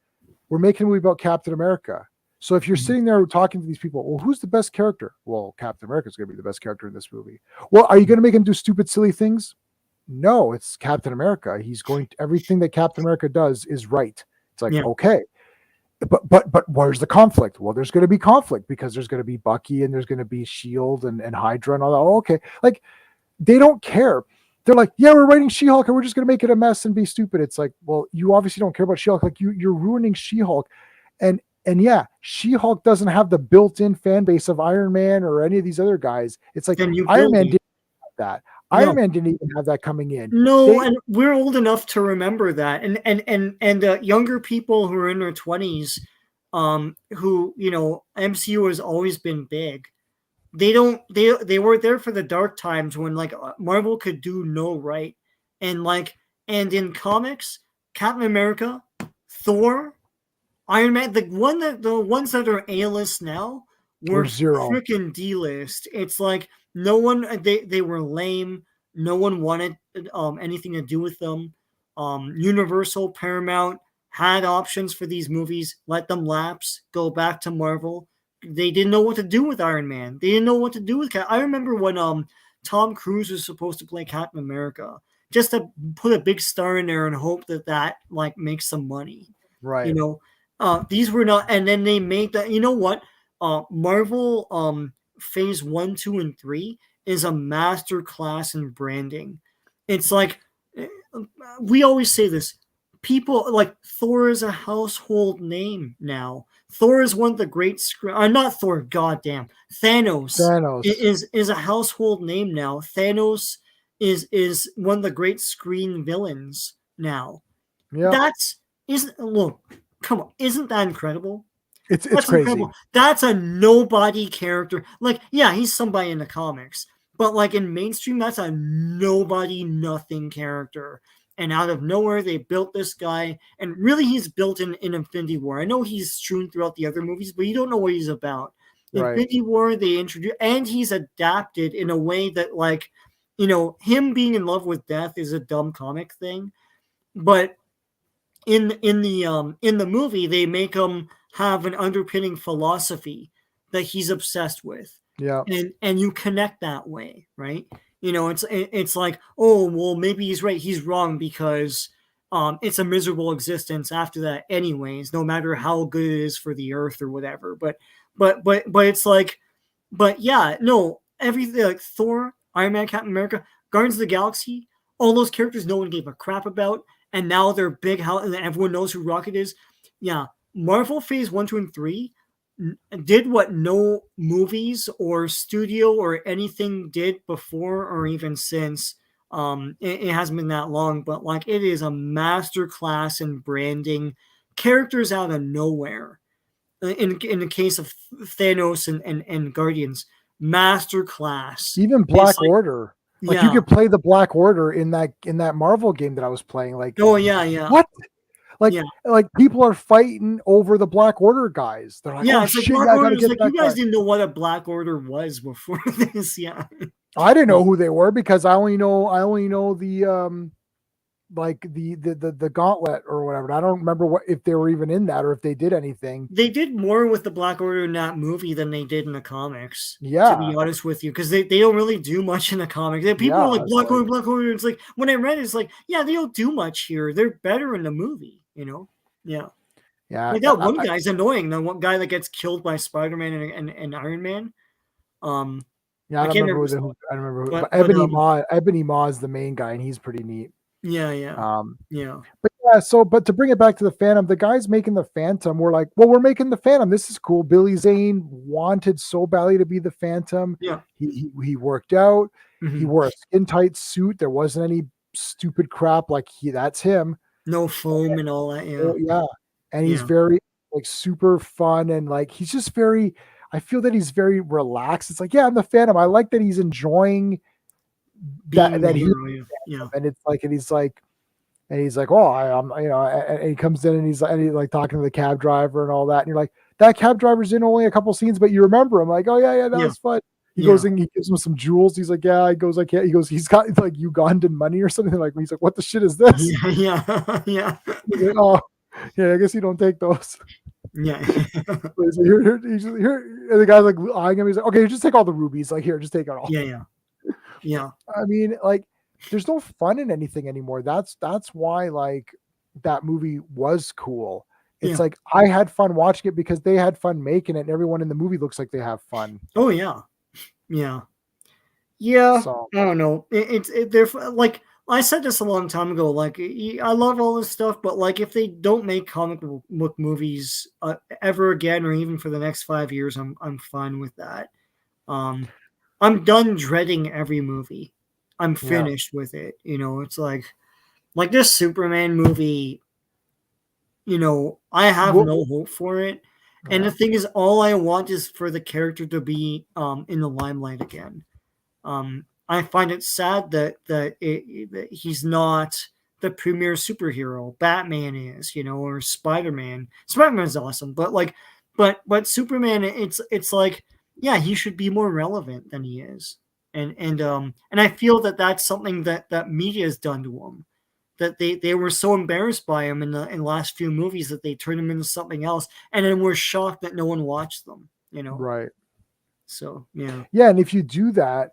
we're making a movie about Captain America. So if you're sitting there talking to these people, well, who's the best character? Well, Captain America is going to be the best character in this movie. Well, are you going to make him do stupid, silly things? No, it's Captain America. Everything that Captain America does is right. It's like, okay. But where's the conflict? Well, there's going to be conflict because there's going to be Bucky and there's going to be Shield and Hydra and all that. Oh, okay. Like, they don't care. They're like, yeah, we're writing She-Hulk and we're just going to make it a mess and be stupid. It's like, well, you obviously don't care about She-Hulk. Like, you're ruining She-Hulk. And yeah, She-Hulk doesn't have the built-in fan base of Iron Man or any of these other guys. It's like Iron Man didn't have that. Iron Man didn't even have that coming in. No, and we're old enough to remember that. And younger people who are in their 20s, who, you know, MCU has always been big. They were there for the dark times when like Marvel could do no right. And in comics, Captain America, Thor, Iron Man, the ones that are A-list now were freaking D-list. It's like no one, they were lame. No one wanted anything to do with them. Universal, Paramount had options for these movies, let them lapse, go back to Marvel. They didn't know what to do with Iron Man. They didn't know what to do with I remember when Tom Cruise was supposed to play Captain America, just to put a big star in there and hope that like makes some money. Right. You know, these were not, and then they made that, you know what? Marvel phase 1, 2, and 3 is a master class in branding. It's like, we always say this, people like Thor is a household name now. Thor is one of the great not Thor, goddamn. Thanos is a household name now. Thanos is one of the great screen villains now. Yeah. Look, come on, isn't that incredible? It's crazy. Incredible. That's a nobody character. Like, yeah, he's somebody in the comics, but like in mainstream, that's a nobody, nothing character. And out of nowhere, they built this guy. And really, he's built in Infinity War. I know he's strewn throughout the other movies, but you don't know what he's about. Right. Infinity War, they introduced, and he's adapted in a way that, like, you know, him being in love with death is a dumb comic thing. But in the movie, they make him have an underpinning philosophy that he's obsessed with. Yeah. And you connect that way, right? You know, it's like, oh, well, maybe he's right. He's wrong because it's a miserable existence after that anyways, no matter how good it is for the earth or whatever. But it's like, but yeah, no, everything like Thor, Iron Man, Captain America, Guardians of the Galaxy, all those characters no one gave a crap about. And now they're big, and everyone knows who Rocket is. Yeah, Marvel Phase 1, 2, and 3 did what no movies or studio or anything did before or even since. It hasn't been that long, but like it is a master class in branding characters out of nowhere. In the case of Thanos and Guardians, master class. Even Black Order. Like, you could play the Black Order in that Marvel game that I was playing. Like, oh yeah. What? Like people are fighting over the Black Order guys. They're like, it's like Black Order. Like, you guys didn't know what a Black Order was before this. Yeah, I didn't know who they were because I only know the like the gauntlet or whatever. I don't remember if they were even in that or if they did anything. They did more with the Black Order in that movie than they did in the comics. Yeah, to be honest with you, because they don't really do much in the comics. People are like Black Order. It's like when I read it, it's like, yeah, they don't do much here. They're better in the movie, you know? Yeah. Like that one guy's annoying. The one guy that gets killed by Spider-Man and Iron Man. Yeah, I don't remember who. But Ebony Maw is the main guy, and he's pretty neat. Yeah. But yeah, but to bring it back to the Phantom, the guys making the Phantom were like, well, we're making the Phantom. This is cool. Billy Zane wanted so badly to be the Phantom. Yeah. He worked out. Mm-hmm. He wore a skin tight suit. There wasn't any stupid crap like that's him. No foam and all that. Yeah. Yeah. And he's very like super fun and like he's just very. I feel that he's very relaxed. It's like, yeah, I'm the Phantom. I like that he's enjoying that and it's like, and he's like, oh, I'm, you know, and he comes in and he's like talking to the cab driver and all that. And you're like, that cab driver's in only a couple scenes, but you remember him. Like, oh yeah, that was fun. He goes in, he gives him some jewels. He's like, yeah. He goes like, yeah. He goes, he's got like Ugandan money or something. Like, he's like, what the shit is this? Yeah. Like, oh, yeah. I guess you don't take those. Yeah. So here, and the guy's like eyeing him. He's like, okay, just take all the rubies. Like, here, just take it all. Yeah. I mean, like, there's no fun in anything anymore. That's why like that movie was cool. It's like I had fun watching it because they had fun making it, and everyone in the movie looks like they have fun. Oh yeah. So, I don't know. They're like, I said this a long time ago. Like, I love all this stuff, but like, if they don't make comic book movies ever again, or even for the next 5 years, I'm fine with that. I'm done dreading every movie. I'm finished with it. It's like this Superman movie. I have no hope for it. And the thing is, all I want is for the character to be in the limelight again. I find it sad that he's not the premier superhero. Batman is, or Spider-Man. Spider-Man's awesome, but Superman, it's like, yeah, he should be more relevant than he is, and I feel that that's something that media has done to him. That they were so embarrassed by him in the last few movies that they turned him into something else, and then we're shocked that no one watched them. Right. So yeah, and if you do that,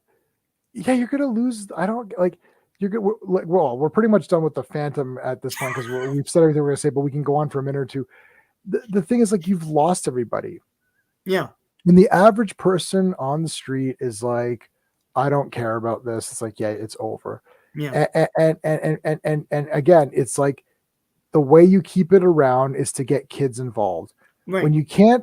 you're gonna lose. I don't like. We're pretty much done with the Phantom at this point because we've said everything we're gonna say, but we can go on for a minute or two. The thing is, like, you've lost everybody. Yeah. And the average person on the street is like, I don't care about this. It's like, yeah, it's over. Yeah. And again, it's like the way you keep it around is to get kids involved. Right.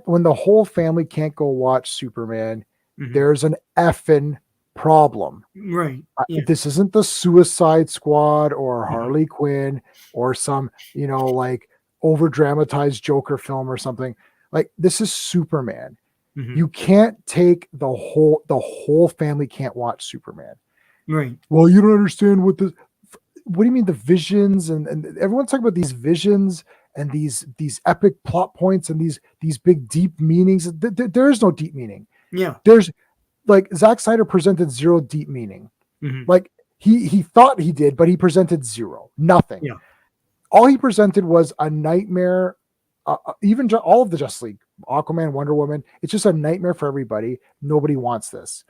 When the whole family can't go watch Superman, there's an effing problem. Right. Yeah. This isn't the Suicide Squad or Harley Quinn or some, like over dramatized Joker film or something. Like, this is Superman. You can't take the whole family can't watch Superman. Right. Well, you don't understand what do you mean the visions and everyone's talking about these visions and these epic plot points and these big deep meanings. There is no deep meaning. Yeah. There's like Zack Snyder presented zero deep meaning. Like he thought he did, but he presented zero, nothing. Yeah. All he presented was a nightmare. Even all of the Justice League, Aquaman, Wonder Woman, it's just a nightmare for everybody. Nobody wants this.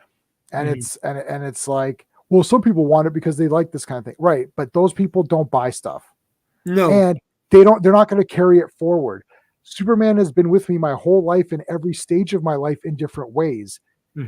And it's like, well, some people want it because they like this kind of thing. Right. But those people don't buy stuff. No. And they're not going to carry it forward. Superman has been with me my whole life in every stage of my life in different ways.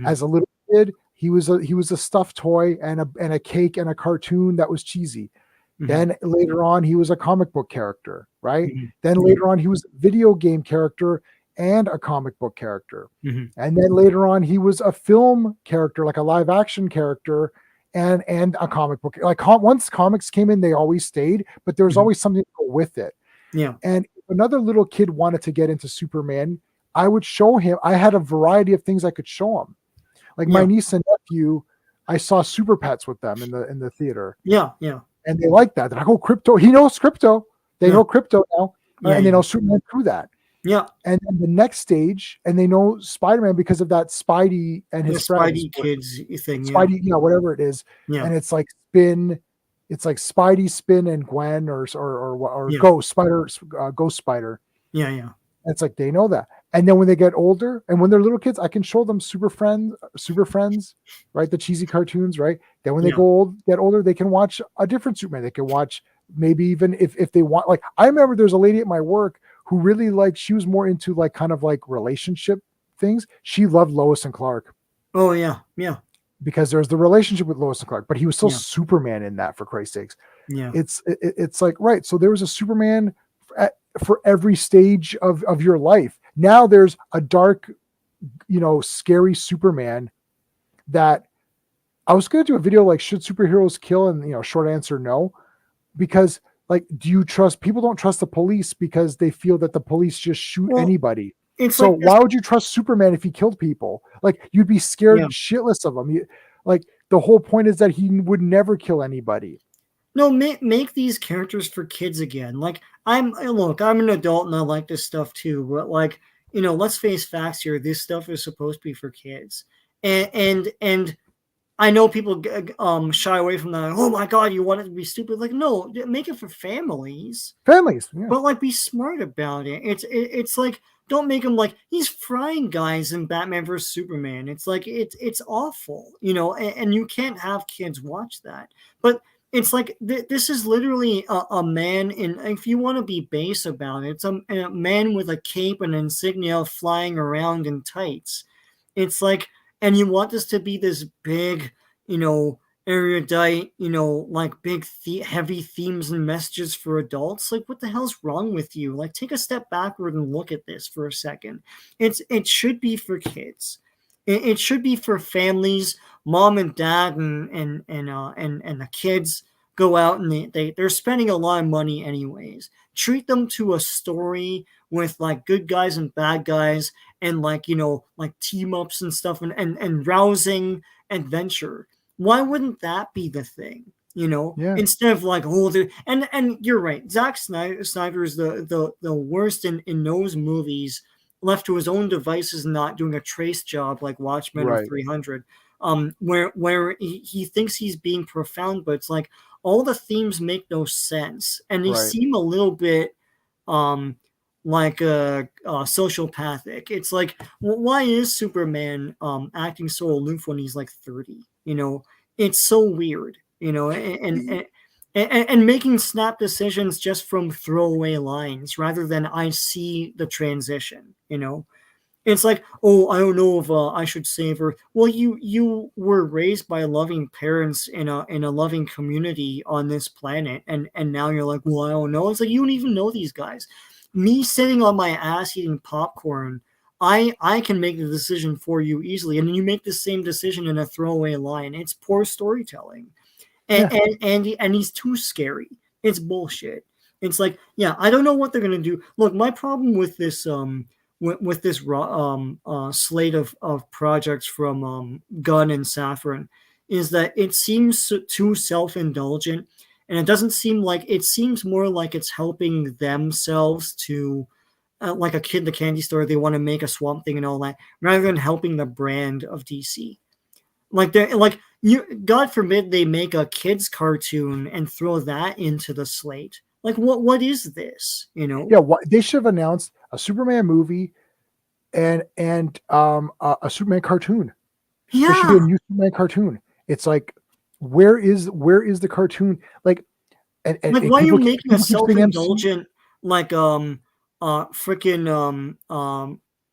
As a little kid, he was a stuffed toy and a cake and a cartoon that was cheesy. Then later on, he was a comic book character, right? Then later on, he was a video game character and a comic book character. And then later on, he was a film character, like a live action character and a comic book. Like, once comics came in, they always stayed, but there was always something to go with it. Yeah. And if another little kid wanted to get into Superman, I would show him. I had a variety of things I could show him. Like my niece and nephew, I saw Super Pets with them in the theater. Yeah, yeah. And they like that. They're like, oh, Crypto. He knows Crypto. They know Crypto now. And they know Superman through that. Yeah. And then the next stage, and they know Spider-Man because of that Spidey and his friends. Spidey kids thing. Spidey, whatever it is. Yeah. And it's like Spidey, Spin, and Gwen or Ghost Spider, Ghost Spider. Yeah, yeah. And it's like they know that. And then when they get older, and when they're little kids, I can show them Super Friends, right? The cheesy cartoons, right? Then when they get older, they can watch a different Superman. They can watch maybe even if they want. Like, I remember there's a lady at my work who really she was more into like kind of like relationship things. She loved Lois and Clark. Oh yeah, yeah. Because there's the relationship with Lois and Clark, but he was still Superman in that, for Christ's sakes. Yeah. It's like, right. So there was a Superman for every stage of your life. Now there's a dark, scary Superman that I was going to do a video like, should superheroes kill? And, short answer, no. Because like, do you trust, people don't trust the police because they feel that the police just shoot anybody. So like why would you trust Superman if he killed people? Like, you'd be scared shitless of him. Like, the whole point is that he would never kill anybody. No, make these characters for kids again. Like, I'm an adult and I like this stuff too, but like, let's face facts here. This stuff is supposed to be for kids, and I know people shy away from that. Oh my God, you want it to be stupid? Like, no, make it for families. Families, yeah. But like, be smart about it. It's like, don't make him like he's frying guys in Batman vs Superman. It's like it's awful, and you can't have kids watch that. But it's like this is literally a man in. If you want to be base about it, it's a man with a cape and insignia flying around in tights. It's like, and you want this to be this big, erudite, like big heavy themes and messages for adults. Like, what the hell's wrong with you? Like, take a step backward and look at this for a second. It should be for kids. It should be for families, mom and dad, and the kids go out and they're spending a lot of money anyways. Treat them to a story with like good guys and bad guys, and like like team ups and stuff, and rousing adventure. Why wouldn't that be the thing? Yeah. Instead of like, and you're right. Zack Snyder is the worst in those movies, left to his own devices, not doing a trace job like Watchmen or 300. Where he thinks he's being profound, but it's like all the themes make no sense, and they seem a little bit like sociopathic. It's like, why is Superman acting so aloof when he's like 30? It's so weird, and making snap decisions just from throwaway lines rather than I see the transition. It's like, oh, I don't know if I should save her. Well, you were raised by loving parents in a loving community on this planet, and now you're like, well, I don't know. It's like, you don't even know these guys. Me sitting on my ass eating popcorn, I can make the decision for you easily, and then you make the same decision in a throwaway line. It's poor storytelling, and he's too scary. It's bullshit. It's like, yeah, I don't know what they're gonna do. Look, my problem with this with this slate of projects from Gunn and Safran is that it seems too self-indulgent, and it seems more like it's helping themselves to like a kid in the candy store. They want to make a Swamp Thing and all that, rather than helping the brand of DC. God forbid they make a kids cartoon and throw that into the slate. Like, what is this? Yeah, they should have announced a Superman movie and a Superman cartoon. Yeah, there should be a new Superman cartoon. It's like, where is the cartoon? Like, and like, why are you making a self-indulgent freaking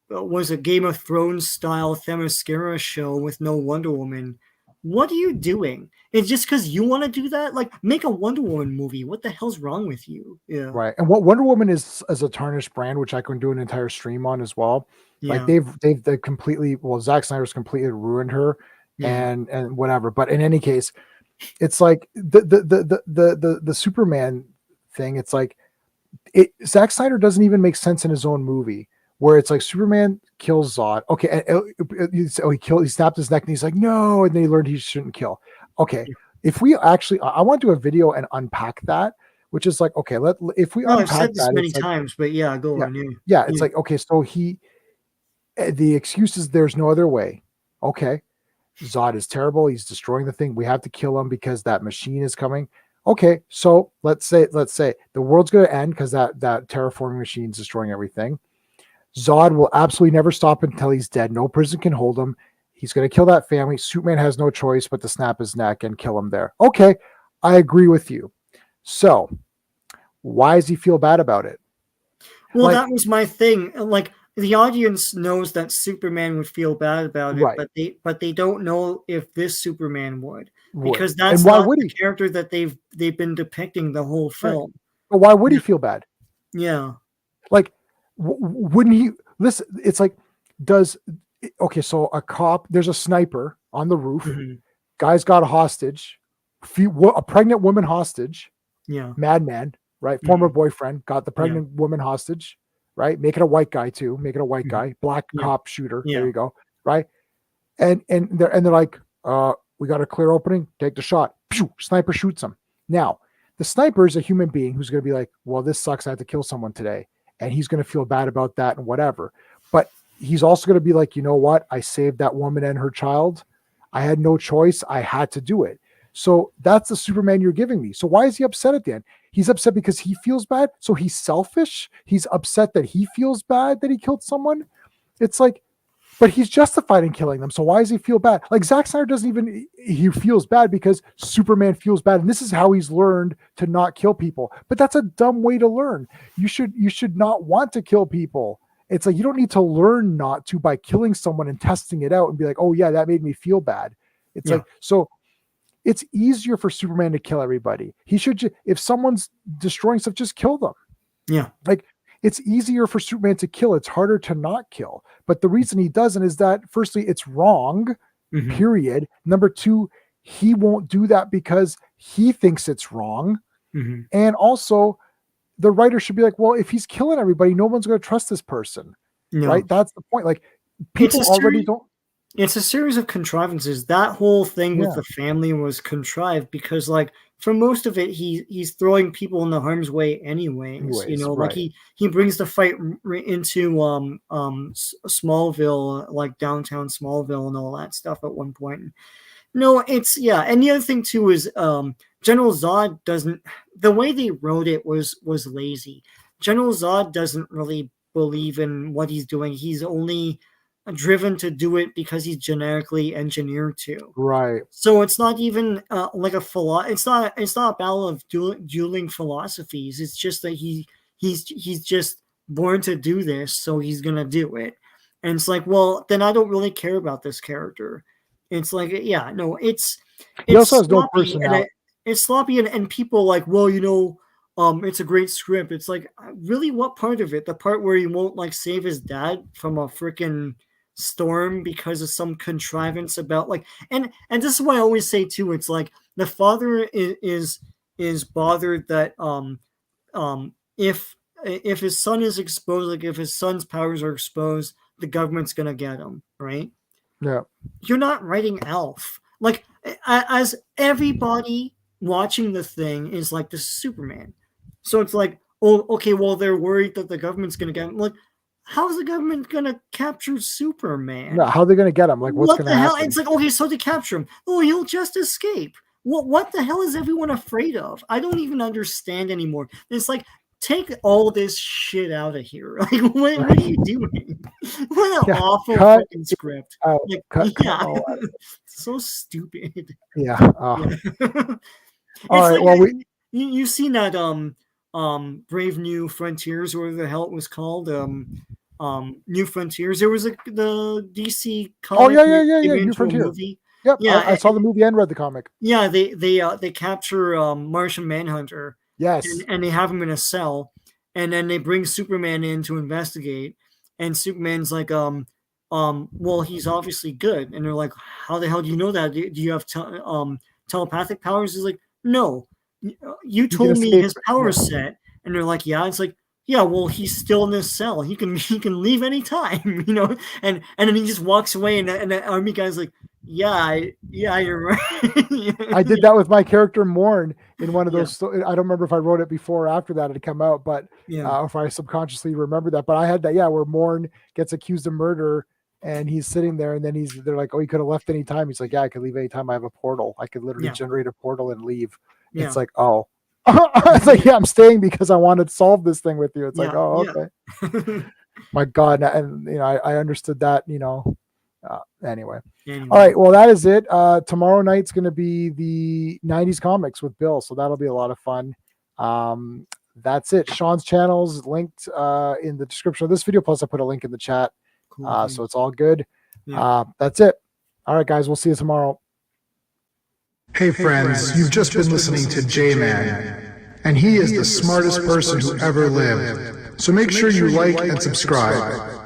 was a Game of Thrones style Themyscira show with no Wonder Woman? What are you doing? It's just because you want to do that? Like, make a Wonder Woman movie. What the hell's wrong with you? Yeah. Right. And what Wonder Woman is as a tarnished brand, which I can do an entire stream on as well. Yeah. Like they've completely, Zack Snyder's completely ruined her and whatever. But in any case, it's like the Superman thing. It's like Zack Snyder doesn't even make sense in his own movie, where it's like Superman kills Zod. Okay, he snapped his neck and he's like, no, and then he learned he shouldn't kill. Okay, if we actually, I want to do a video and unpack that, which is like, okay, if we unpack I've said this that, many times, but yeah, go on. Yeah, it's like, okay, so the excuse is there's no other way. Okay, Zod is terrible. He's destroying the thing. We have to kill him because that machine is coming. Okay, so let's say the world's going to end because that terraforming machine is destroying everything. Zod will absolutely never stop until he's dead. No prison can hold him. He's going to kill that family. Superman has no choice but to snap his neck and kill him there. Okay, I agree with you. So why does he feel bad about it? Well, that was my thing. Like, the audience knows that Superman would feel bad about it, but they don't know if this Superman would, because that's not the character that they've been depicting the whole film. But why would he feel bad? Yeah, like, wouldn't he listen? It's like, so a cop, there's a sniper on the roof. Mm-hmm. Guy's got a hostage, a pregnant woman hostage. Yeah, madman, right? Mm-hmm. Former boyfriend got the pregnant woman hostage. Right, make it a white guy too. Make it a white guy, black cop shooter. There you go. Right, and they're like, we got a clear opening. Take the shot. Pew! Sniper shoots him. Now, the sniper is a human being who's going to be like, well, this sucks. I had to kill someone today, and he's going to feel bad about that and whatever. But he's also going to be like, you know what? I saved that woman and her child. I had no choice. I had to do it. So that's the Superman you're giving me. So why is he upset at the end? He's upset because he feels bad. So he's selfish. He's upset that he feels bad that he killed someone. It's like, but he's justified in killing them. So why does he feel bad? Like Zack Snyder doesn't even, he feels bad because Superman feels bad. And this is how he's learned to not kill people. But that's a dumb way to learn. You should not want to kill people. It's like, you don't need to learn not to by killing someone and testing it out and be like, oh yeah, that made me feel bad. It's like, so it's easier for Superman to kill everybody. He should, if someone's destroying stuff, just kill them. Yeah. Like, it's easier for Superman to kill. It's harder to not kill. But the reason he doesn't is that, firstly, it's wrong, period. Number two, he won't do that because he thinks it's wrong. And also, the writer should be like, well, if he's killing everybody, no one's going to trust this person. Right? That's the point. Like, people already don't. It's a series of contrivances. That whole thing with the family was contrived because, like, for most of it, he's throwing people in the harm's way anyways. You know, like he brings the fight into Smallville, like downtown Smallville and all that stuff at one point. No, it's and the other thing too is General Zod doesn't. The way they wrote it was lazy. General Zod doesn't really believe in what he's doing. He's only driven to do it because he's genetically engineered to. Right. So it's not even like a it's not a battle of dueling philosophies. It's just that he's just born to do this, so he's gonna do it. And it's like, well, then I don't really care about this character. It's like, it's also has no personality. It's sloppy, and people like, well, you know, it's a great script. It's like, really, what part of it? The part where he won't like save his dad from a freaking storm because of some contrivance about like, and this is what I always say too. It's like the father is bothered that if his son is exposed, like if his son's powers are exposed, the government's gonna get him, right? Yeah. You're not writing Alf. Like, as everybody watching the thing is like, this is Superman. So it's like, oh, okay, well, they're worried that the government's going to get him. Like, how's the government going to capture Superman? No, how are they going to get him? Like, what's going to happen? It's like, okay, so to capture him, oh, he'll just escape. What the hell is everyone afraid of? I don't even understand anymore. It's like, take all this shit out of here. Like, what are you doing? What an awful fucking script. Like, so stupid. Yeah. All right. Like, well, you've seen that Brave New Frontiers, or the hell it was called, New Frontiers. There was the DC comic. New Frontiers. Movie. Yep. Yeah, I saw the movie and read the comic. Yeah, they capture Martian Manhunter. Yes. And they have him in a cell, and then they bring Superman in to investigate, and Superman's like, well, he's obviously good. And they're like, how the hell do you know that? Do you have telepathic powers? He's like, no. You told me his power set. And they're like, yeah. It's like, yeah, well, he's still in this cell. He can leave anytime, you know? And then he just walks away, and the army guy's like, yeah, you're right. I did that with my character Morn in one of those. I don't remember if I wrote it before or after that had come out, but if I subconsciously remember that. But I had that, where Morn gets accused of murder, and he's sitting there, and then they're like, oh, he could have left any time. He's like, yeah, I could leave anytime. I have a portal. I could literally generate a portal and leave. Yeah. It's like, oh. It's like, I'm staying because I want to solve this thing with you. It's like, oh, okay. My God. And, I understood that, anyway. All right. Well, that is it. Tomorrow night's going to be the 90s comics with Bill. So that'll be a lot of fun. That's it. Sean's channel is linked in the description of this video. Plus I put a link in the chat. Cool. So it's all good. Yeah. That's it. All right, guys. We'll see you tomorrow. Hey friends, you've just been listening to J-Man, and he is the smartest person who ever lived. So make sure you like and subscribe.